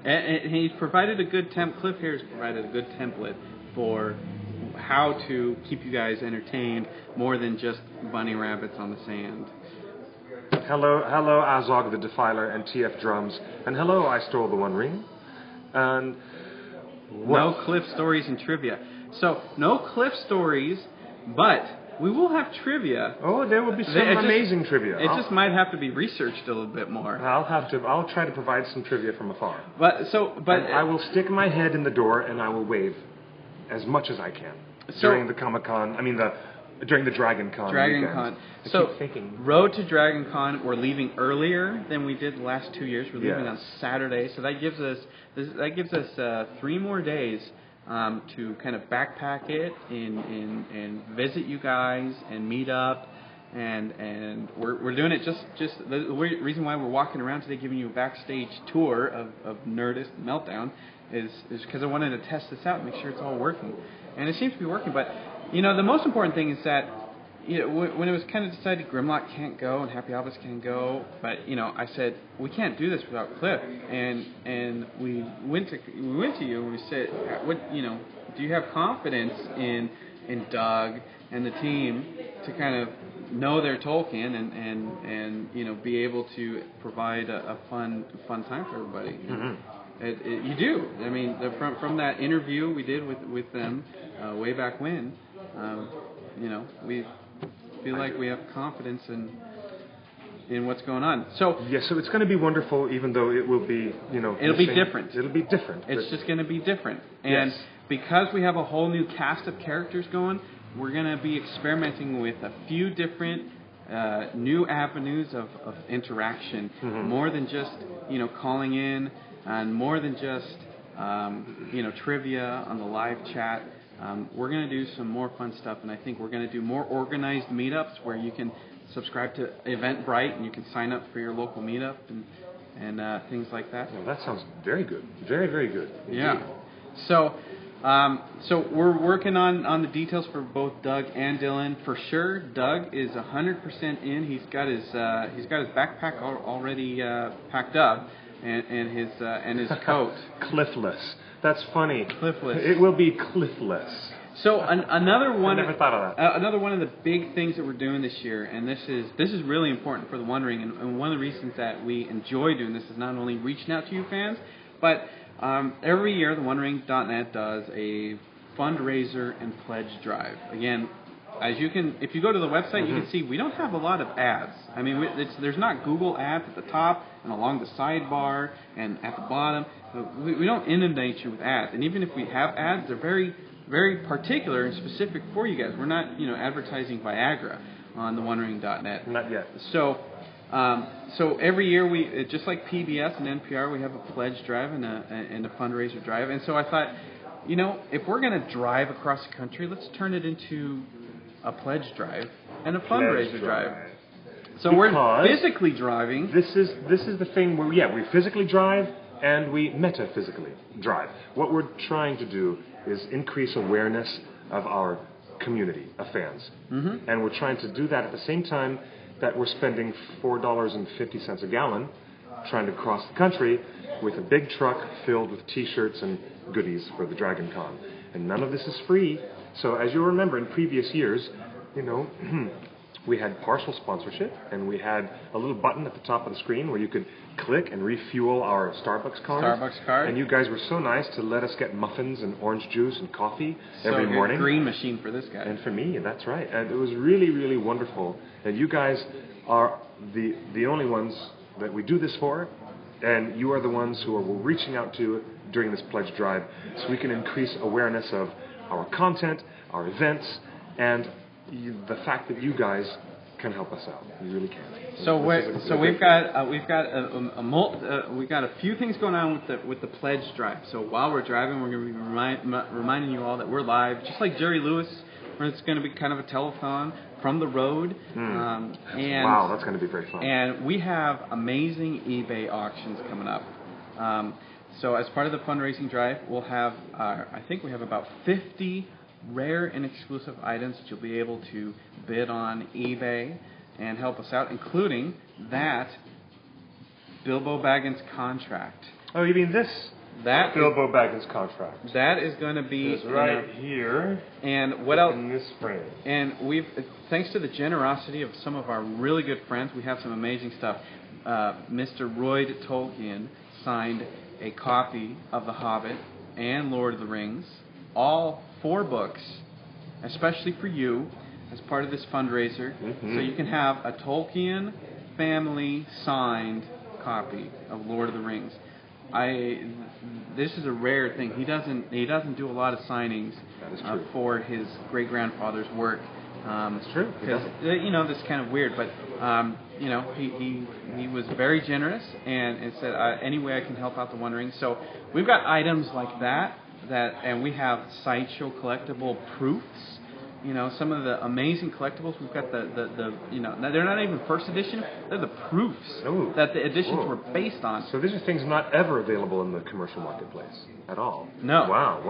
And he's provided a good Cliff Harris provided a good template for how to keep you guys entertained more than just bunny rabbits on the sand. Hello, Azog the Defiler and TF Drums, and hello, I Stole the One Ring. And no Cliff stories and trivia. So, no Cliff stories, but we will have trivia. Oh, there will be some amazing trivia. It just might have to be researched a little bit more. I'll try to provide some trivia from afar. But I will stick my head in the door and I will wave as much as I can during the Comic-Con. During the DragonCon. DragonCon. So, Road to DragonCon, we're leaving earlier than we did the last 2 years. We're leaving on Saturday, so that gives us 3 more days. To kind of backpack it and visit you guys and meet up, and we're doing it just the reason why we're walking around today giving you a backstage tour of Nerdist Meltdown is because I wanted to test this out and make sure it's all working, and it seems to be working. But the most important thing is that when it was kind of decided Grimlock can't go and Happy Hobbits can't go, but I said we can't do this without Cliff, and we went to you and we said, do you have confidence in Doug and the team to kind of know their Tolkien and be able to provide a fun time for everybody? Mm-hmm. You do. I mean, from that interview we did with them way back when, we feel like we have confidence in what's going on. So it's going to be wonderful, even though it will be, it'll be different. It'll be different. It's just going to be different. And because we have a whole new cast of characters going, we're going to be experimenting with a few different new avenues of interaction, more than just, calling in, and more than just, trivia on the live chat. We're going to do some more fun stuff, and I think we're going to do more organized meetups where you can subscribe to Eventbrite and you can sign up for your local meetup and things like that. Well, that sounds very good. Very, very good. Indeed. Yeah. So we're working on the details for both Doug and Dylan. For sure, Doug is 100% in. He's got his backpack already packed up and his coat. Cliffless. That's funny. Cliffless. It will be cliffless. So another one. I never thought of that. Another one of the big things that we're doing this year, and this is really important for the One Ring, and one of the reasons that we enjoy doing this is not only reaching out to you fans, but every year the OneRing.net does a fundraiser and pledge drive. Again, if you go to the website, you can see we don't have a lot of ads. I mean, there's not Google ads at the top and along the sidebar and at the bottom. We don't inundate you with ads, and even if we have ads, they're very, very particular and specific for you guys. We're not, advertising Viagra on the OneRing.net. Not yet. So So every year we, just like PBS and NPR, we have a pledge drive and a fundraiser drive. And so I thought, if we're going to drive across the country, let's turn it into a pledge drive and a fundraiser drive. So we're physically driving. This is the thing where we physically drive and we metaphysically drive. What we're trying to do is increase awareness of our community of fans, and we're trying to do that at the same time that we're spending $4.50 a gallon trying to cross the country with a big truck filled with T-shirts and goodies for the Dragon Con. And none of this is free. So as you'll remember, in previous years, we had partial sponsorship, and we had a little button at the top of the screen where you could click and refuel our Starbucks card. And you guys were so nice to let us get muffins and orange juice and coffee every morning. Green machine for this guy. And for me, that's right. And it was really, really wonderful. And you guys are the only ones that we do this for, and you are the ones who we're reaching out to during this pledge drive so we can increase awareness of our content, our events, and the fact that you guys can help us out. You really can. We've got a few things going on with the pledge drive. So while we're driving, we're going to be reminding you all that we're live, just like Jerry Lewis. It's going to be kind of a telethon from the road. Wow, that's going to be very fun. And we have amazing eBay auctions coming up. So as part of the fundraising drive, we'll have, I think we have about 50 rare and exclusive items that you'll be able to bid on eBay and help us out, including that Bilbo Baggins contract. Oh, you mean this? That Bilbo Baggins contract. That is going to be here. And what else? In this frame. And thanks to the generosity of some of our really good friends, we have some amazing stuff. Mr. Roy Tolkien signed a copy of The Hobbit and Lord of the Rings, all 4 books, especially for you, as part of this fundraiser. So you can have a Tolkien family signed copy of Lord of the Rings. This is a rare thing. He doesn't do a lot of signings for his great grandfather's work. It's true. Because this is kind of weird, but he was very generous and said any way I can help out the OneRing. So we've got items like that, and we have sideshow collectible proofs. Some of the amazing collectibles. We've got they're not even first edition. They're the proofs that the editions were based on. So these are things not ever available in the commercial marketplace at all. No. Wow,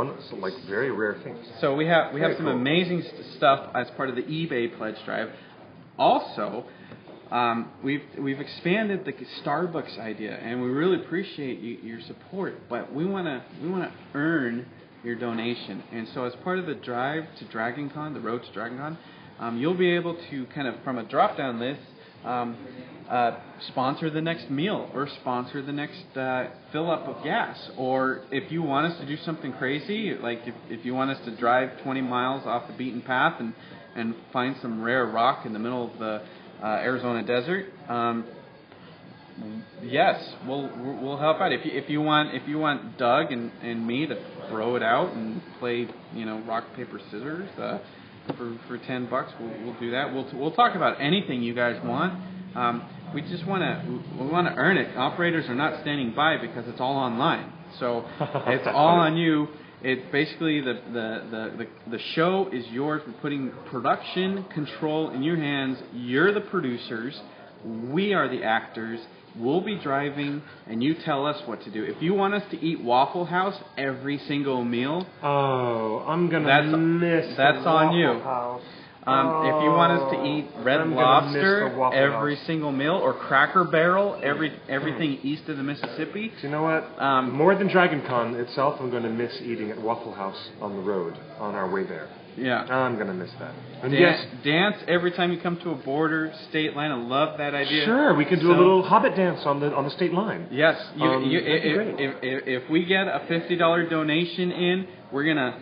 very rare things. So we have some amazing stuff as part of the eBay pledge drive. Also, we've expanded the Starbucks idea, and we really appreciate your support. But we wanna earn your donation, and so as part of the drive to Dragon Con, the road to Dragon Con, you'll be able to kind of from a drop-down list sponsor the next meal or sponsor the next fill-up of gas, or if you want us to do something crazy, like if you want us to drive 20 miles off the beaten path and find some rare rock in the middle of the Arizona desert. Yes, we'll help out. If you want Doug and me to throw it out and play rock paper scissors for $10, we'll do that. We'll talk about anything you guys want. We just want to earn it. Operators are not standing by because it's all online, so it's all on you. It's basically the show is yours. We're putting production control in your hands. You're the producers. We are the actors. We'll be driving, and you tell us what to do. If you want us to eat Waffle House every single meal, I'm gonna miss. That's on you. House. If you want us to eat Red Lobster every single meal, or Cracker Barrel everything east of the Mississippi. Do you know what? More than Dragon Con itself, I'm going to miss eating at Waffle House on the road on our way there. Yeah. I'm going to miss that. And dance every time you come to a border, state line. I love that idea. Sure, we can do a little Hobbit dance on the state line. Yes. If we get a $50 donation in, we're going to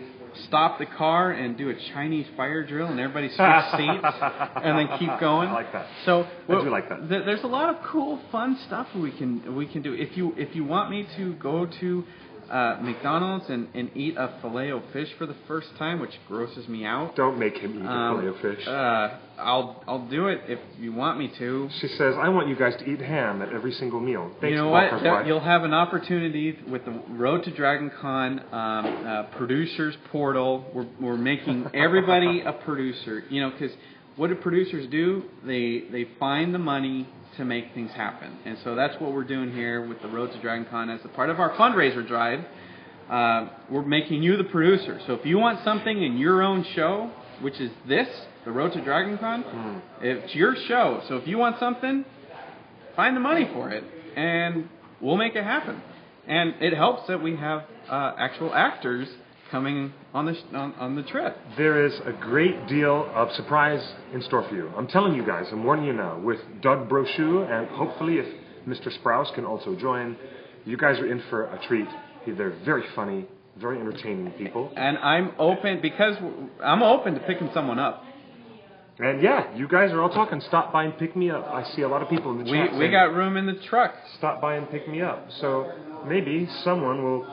stop the car and do a Chinese fire drill, and everybody switch seats, and then keep going. I like that. So I do like that. There's a lot of cool, fun stuff we can do. If you want me to go to McDonald's and eat a Filet-O-Fish for the first time, which grosses me out. Don't make him eat a Filet-O-Fish. I'll do it if you want me to. She says, I want you guys to eat ham at every single meal. Thanks, you know what? You'll have an opportunity with the Road to Dragon Con producers portal. We're making everybody a producer. You know, because what do producers do? They find the money to make things happen. And so that's what we're doing here with the Road to Dragon Con as a part of our fundraiser drive. We're making you the producer. So if you want something in your own show, which is this, the Road to Dragon Con, it's your show. So if you want something, find the money for it, and we'll make it happen. And it helps that we have actual actors coming on the trip. There is a great deal of surprise in store for you. I'm telling you guys, I'm warning you now, with Doug Brochu, and hopefully if Mr. Sprouse can also join, you guys are in for a treat. They're very funny, very entertaining people. And I'm open to picking someone up. And yeah, you guys are all talking, stop by and pick me up. I see a lot of people in the chat We got room in the truck. Stop by and pick me up. So maybe someone will...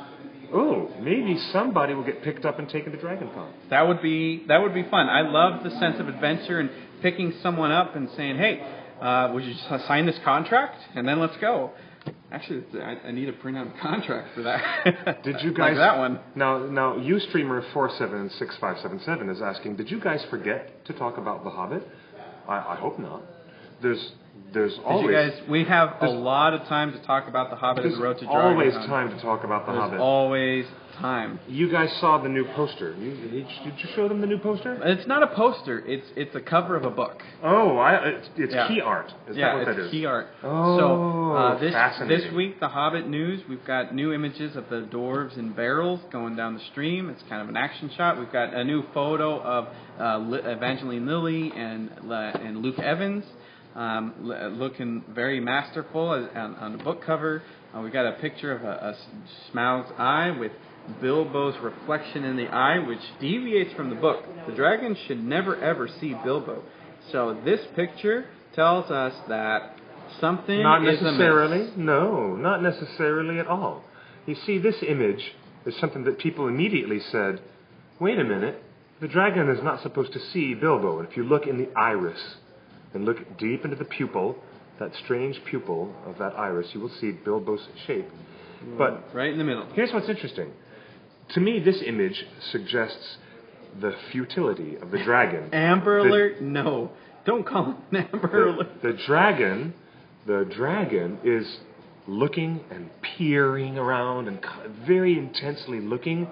Oh, maybe somebody will get picked up and taken to DragonCon. That would be fun. I love the sense of adventure and picking someone up and saying, "Hey, would you just sign this contract and then let's go." Actually, I need to print out a contract for that. Did you guys like that one? Now, Ustreamer 476577 is asking, did you guys forget to talk about The Hobbit? I hope not. There's always... we have a lot of time to talk about The Hobbit and the Road to Dragon. There's always time to talk about The Hobbit. There's always time. You guys saw the new poster. Did you show them the new poster? It's not a poster. It's a cover of a book. Oh, it's key art. Is that what that is? It's key art. Oh, so fascinating. this week, The Hobbit news, we've got new images of the dwarves in barrels going down the stream. It's kind of an action shot. We've got a new photo of Evangeline Lilly and Luke Evans. Looking very masterful on the book cover. We got a picture of a Smaug's eye with Bilbo's reflection in the eye, which deviates from the book. The dragon should never ever see Bilbo. So this picture tells us that something not is necessarily. amiss. No, not necessarily at all. You see, this image is something that people immediately said, wait a minute, the dragon is not supposed to see Bilbo. And if you look in the iris, and look deep into the pupil, that strange pupil of that iris, you will see Bilbo's shape. But right in the middle. Here's what's interesting. To me, this image suggests the futility of the dragon. Amber Alert? No. Don't call him Amber Alert. The dragon is looking and peering around and very intensely looking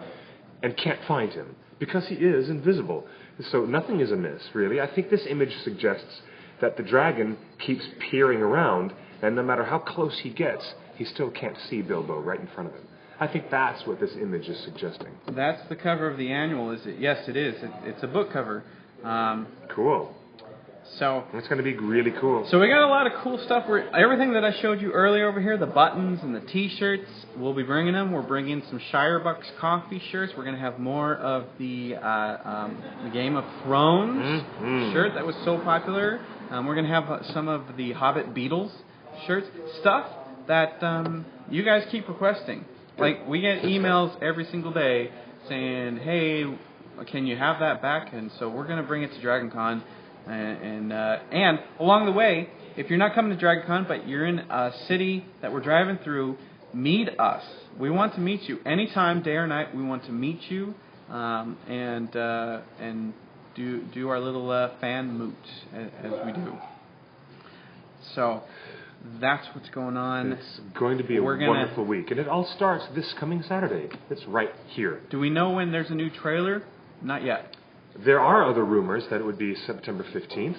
and can't find him because he is invisible. So nothing is amiss, really. I think this image suggests that the dragon keeps peering around, and no matter how close he gets, he still can't see Bilbo right in front of him. I think that's what this image is suggesting. That's the cover of the annual, is it? Yes, it is. It's a book cover. Cool. So it's going to be really cool. So we got a lot of cool stuff. Everything that I showed you earlier over here, the buttons and the T-shirts, we'll be bringing them. We're bringing some Shirebucks coffee shirts. We're going to have more of the Game of Thrones shirt that was so popular. We're going to have some of the Hobbit Beatles shirts, stuff that you guys keep requesting. Like, we get emails every single day saying, hey, can you have that back? And so we're going to bring it to DragonCon. And along the way, if you're not coming to DragonCon, but you're in a city that we're driving through, meet us. We want to meet you anytime, day or night. We want to meet you and do our little fan moot as we do. So that's what's going on. It's going to be a wonderful week, and it all starts this coming Saturday. It's right here. Do we know when there's a new trailer? Not yet. There are other rumors that it would be September 15th.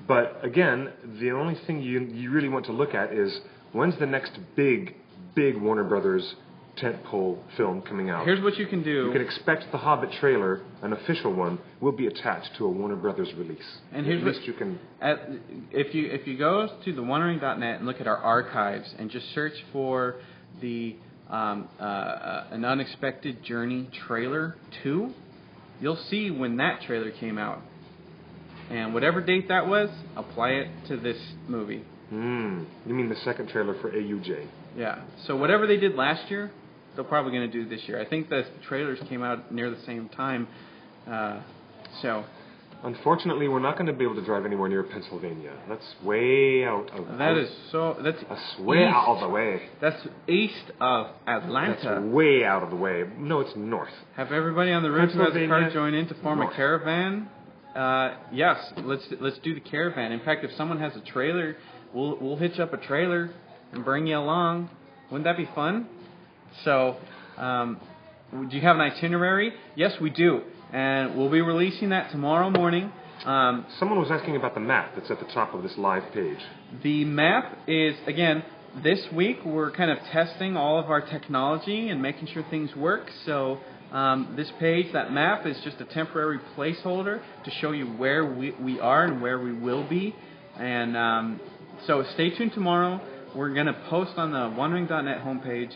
But again, the only thing you really want to look at is when's the next big Warner Brothers tentpole film coming out. Here's what you can do. You can expect the Hobbit trailer, an official one, will be attached to a Warner Brothers release. And here's at least you can. If you go to TheOneRing.net and look at our archives and just search for the An Unexpected Journey trailer 2, you'll see when that trailer came out. And whatever date that was, apply it to this movie. You mean the second trailer for AUJ? Yeah. So whatever they did last year, they're probably going to do this year. I think the trailers came out near the same time, so. Unfortunately, we're not going to be able to drive anywhere near Pennsylvania. That's way out of the way. That's way east. out of the way. That's east of Atlanta. That's way out of the way. No, it's north. Have everybody on the road who has a car join in to form a caravan? Yes, let's do the caravan. In fact, if someone has a trailer, we'll hitch up a trailer and bring you along. Wouldn't that be fun? So, do you have an itinerary? Yes, we do. And we'll be releasing that tomorrow morning. Someone was asking about the map that's at the top of this live page. The map is, again, this week we're kind of testing all of our technology and making sure things work. So this page, that map, is just a temporary placeholder to show you where we are and where we will be. And so stay tuned tomorrow. We're going to post on the OneRing.net homepage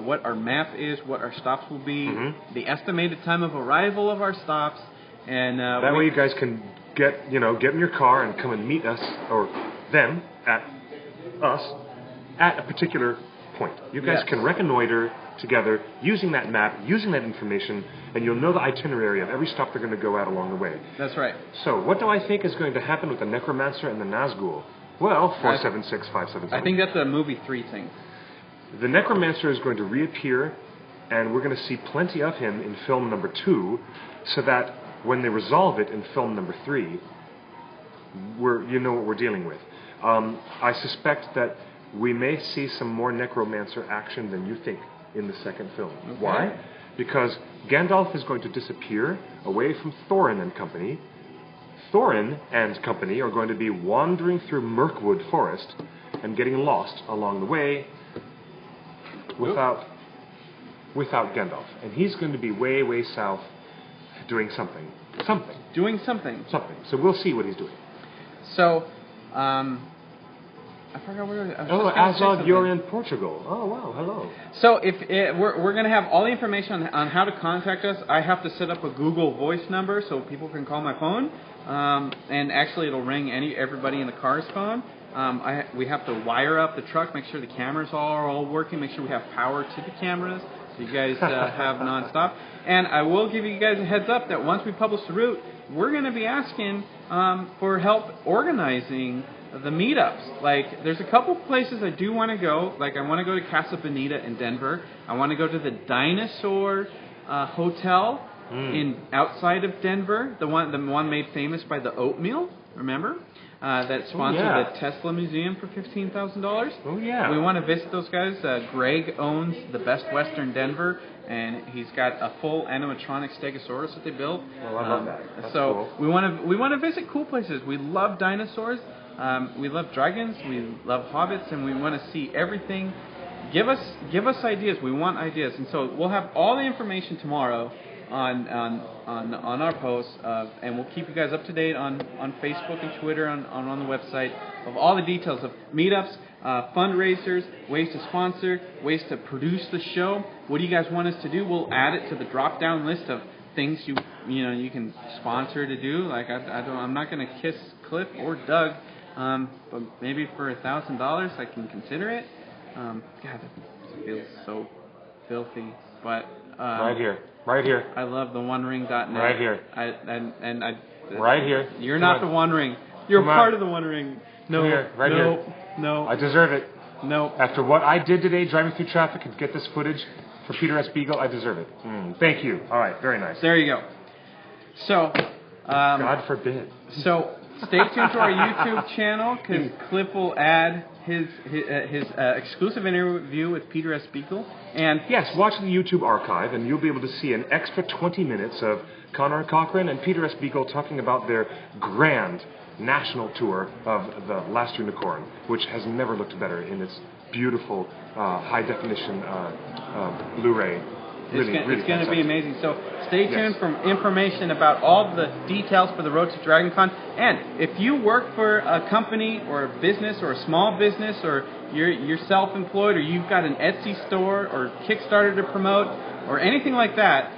what our map is, what our stops will be, the estimated time of arrival of our stops, and that way you guys can get in your car and come and meet us or them at a particular point. You guys can reconnoiter together using that map, using that information, and you'll know the itinerary of every stop they're going to go at along the way. That's right. So, what do I think is going to happen with the Necromancer and the Nazgul? Well, 476-577. I think that's a movie 3 thing. The Necromancer is going to reappear, and we're going to see plenty of him in film number 2, so that when they resolve it in film number 3, you know what we're dealing with. I suspect that we may see some more Necromancer action than you think in the second film. Okay. Why? Because Gandalf is going to disappear away from Thorin and company. Thorin and company are going to be wandering through Mirkwood Forest and getting lost along the way without Gandalf. And he's going to be way, way south doing something. Doing something. So we'll see what he's doing. So, I forgot where Azog, you're in Portugal. Oh, wow, hello. So we're going to have all the information on how to contact us. I have to set up a Google Voice number so people can call my phone. And actually it'll ring everybody in the car's phone. We have to wire up the truck, make sure the cameras are all working, make sure we have power to the cameras so you guys have nonstop. And I will give you guys a heads up that once we publish the route, we're going to be asking for help organizing the meetups. Like, there's a couple places I do want to go. Like, I want to go to Casa Bonita in Denver. I want to go to the Dinosaur Hotel outside of Denver, the one made famous by the oatmeal. Remember? That sponsored the Tesla Museum for $15,000. Oh, yeah. We want to visit those guys. Greg owns the Best Western Denver, and he's got a full animatronic Stegosaurus that they built. Well, I love that. That's so cool. we want to visit cool places. We love dinosaurs. We love dragons. We love hobbits, and we want to see everything. Give us ideas. We want ideas, and so we'll have all the information tomorrow on our posts, and we'll keep you guys up to date on Facebook and Twitter, on the website, of all the details of meetups, fundraisers, ways to sponsor, ways to produce the show. What do you guys want us to do? We'll add it to the drop-down list of things you can sponsor to do. Like I'm not going to kiss Cliff or Doug, but maybe for $1,000 I can consider it. God, that feels so filthy, but. Right here. I love the OneRing.net. Right here. Right here. You're not the OneRing. You're part of the OneRing. No. Here. Right here. No. I deserve it. No. After what I did today, driving through traffic and get this footage for Peter S. Beagle, I deserve it. Thank you. All right. Very nice. There you go. So. God forbid. So stay tuned to our YouTube channel because Cliff will add his exclusive interview with Peter S. Beagle. And yes, watch the YouTube archive, and you'll be able to see an extra 20 minutes of Connor Cochran and Peter S. Beagle talking about their grand national tour of the Last Unicorn, which has never looked better in its beautiful high-definition Blu-ray. It's going to be amazing. So stay tuned for information about all the details for the Road to Dragon Con. And if you work for a company or a business or a small business, or you're self-employed, or you've got an Etsy store or Kickstarter to promote or anything like that,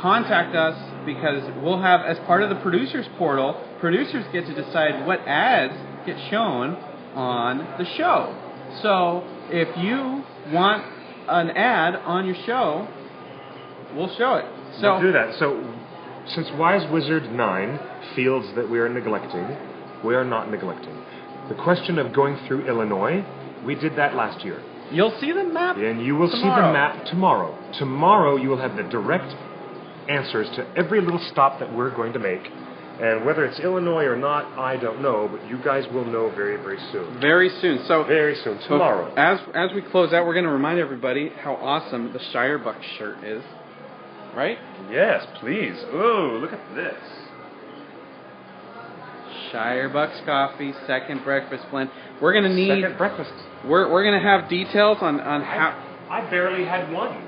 contact us, because we'll have, as part of the producers portal, producers get to decide what ads get shown on the show. So if you want an ad on your show, we'll show it. So We'll do that. So, since Wise Wizard 9 feels that we are neglecting, we are not neglecting. The question of going through Illinois, we did that last year. you'll see the map. And you will see the tomorrow. map tomorrow. Tomorrow you will have the direct answers to every little stop that we're going to make. And whether it's Illinois or not, I don't know, but you guys will know very, very soon. Very soon. So Very soon, tomorrow. As we close out, we're going to remind everybody how awesome the Shirebuck shirt is. Right? Yes, please. Oh, look at this. Shirebuck's Coffee, second breakfast blend. We're going to need... Second breakfast. We're going to have details on how... I barely had one.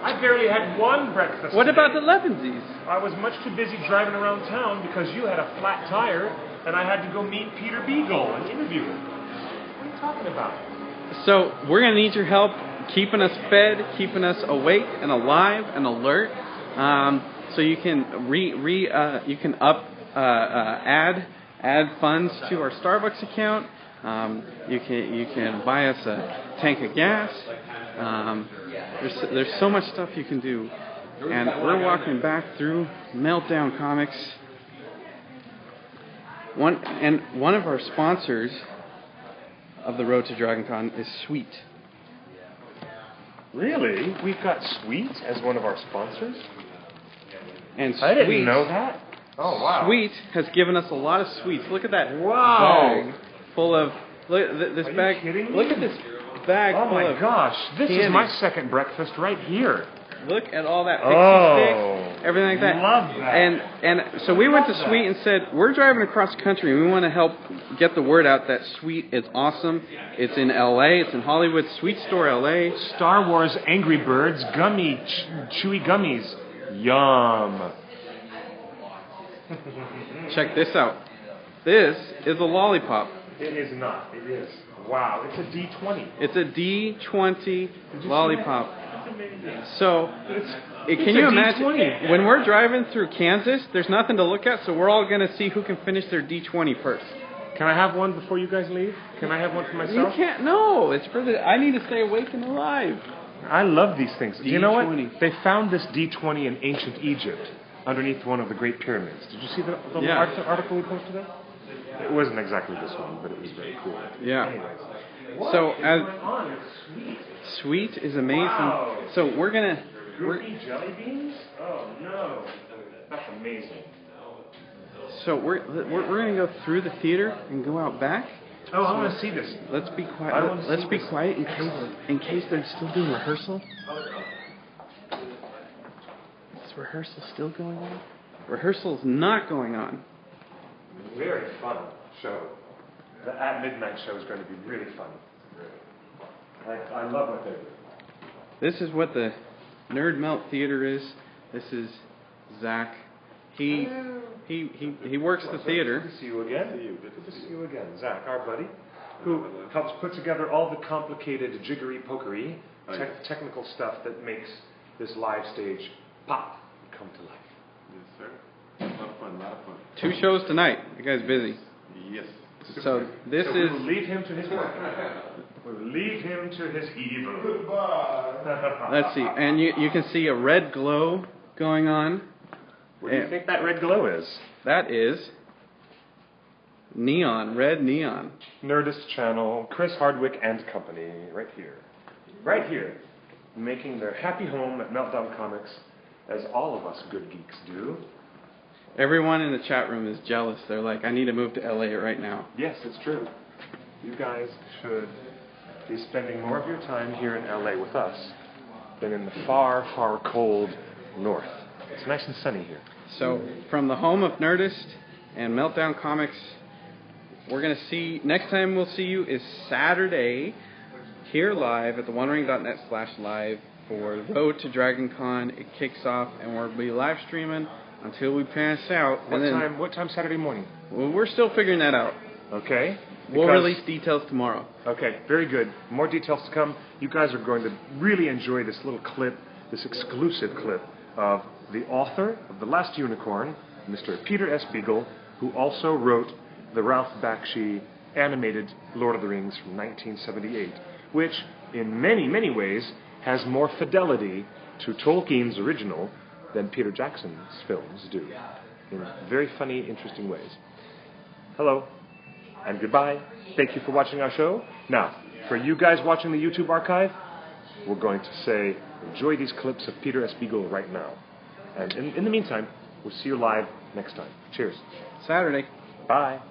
I barely had one breakfast. What today. about the Levensies? I was much too busy driving around town because you had a flat tire and I had to go meet Peter Beagle and interview him. What are you talking about? So we're going to need your help keeping us fed, keeping us awake and alive and alert. So you can add funds to our Starbucks account. You can buy us a tank of gas. There's so much stuff you can do. And we're walking back through Meltdown Comics. One of our sponsors of the Road to DragonCon is Sweet. Really? We've got Sweet as one of our sponsors? And I didn't Sweet, know that. Oh, wow. Sweet has given us a lot of sweets. Look at that Wow. bag full of... Look, this Are you bag. kidding me? Look at this bag Oh full my of gosh, this candy. is my second breakfast right here. Look at all that pixie Oh, stick, everything like that. love that. And so we went to Love Sweet and said, we're driving across the country and we want to help get the word out that Sweet is awesome. It's in LA, it's in Hollywood, Sweet Store LA. Star Wars Angry Birds gummy, chewy gummies. Yum. Check this out. This is a lollipop. It is not. It is. Wow, it's a D20. It's a D20 see lollipop. That's amazing. So, It's can you a imagine, D20. when we're driving through Kansas, there's nothing to look at, so we're all going to see who can finish their D20 first. Can I have one before you guys leave? Can I have one for You myself? can't, no, it's for the, I need to stay awake and alive. I love these things. Do you know what? D20. They found this D20 in ancient Egypt underneath one of the Great Pyramids. Did you see the Yeah. article we posted up? It wasn't exactly this one, but it was very cool. Yeah. Anyways. So, What is as going on? It's sweet. Sweet is amazing. Wow. So we're gonna, Goopy jelly beans? Oh no. That's amazing. we're gonna go through the theater and go out back. Oh, I want to see this. Let's be I quiet. wanna Let's see be this. quiet in case they're still doing rehearsal. Is rehearsal still going on? Rehearsal's not going on. Very fun show. The At Midnight show is going to be really fun. I love what they do. This is what the Nerd Melt Theater is. This is Zach. He works the theater. Good to see you again. Good to see you again. Zach, our buddy, who helps put together all the complicated jiggery-pokery, technical stuff that makes this live stage pop and come to life. Yes, sir. A lot of fun. 2 shows tonight. You guys busy? Yes. So this So is we'll leave him to his work. We'll leave him to his evil. Goodbye. let's see, and you can see a red glow going on. What do you think that red glow is? That is neon, red neon. Nerdist channel, Chris Hardwick and company, right here. Right here. Making their happy home at Meltdown Comics, as all of us good geeks do. Everyone in the chat room is jealous. They're like, I need to move to LA right now. Yes, it's true. You guys should be spending more of your time here in LA with us than in the far, far cold north. It's nice and sunny here. So, from the home of Nerdist and Meltdown Comics, we're going to see, next time we'll see you is Saturday, here live at TheOneRing.net/live for Road to DragonCon. It kicks off, and we'll be live streaming until we pass out. What time Saturday morning? Well, we're still figuring that out. Okay. We'll release details tomorrow. Okay, very good. More details to come. You guys are going to really enjoy this little clip, this exclusive clip of the author of The Last Unicorn, Mr. Peter S. Beagle, who also wrote the Ralph Bakshi animated Lord of the Rings from 1978, which in many, many ways has more fidelity to Tolkien's original than Peter Jackson's films do, in very funny, interesting ways. Hello, and goodbye. Thank you for watching our show. Now, for you guys watching the YouTube archive, we're going to say, enjoy these clips of Peter S. Beagle right now. And in the meantime, we'll see you live next time. Cheers. Saturday. Bye.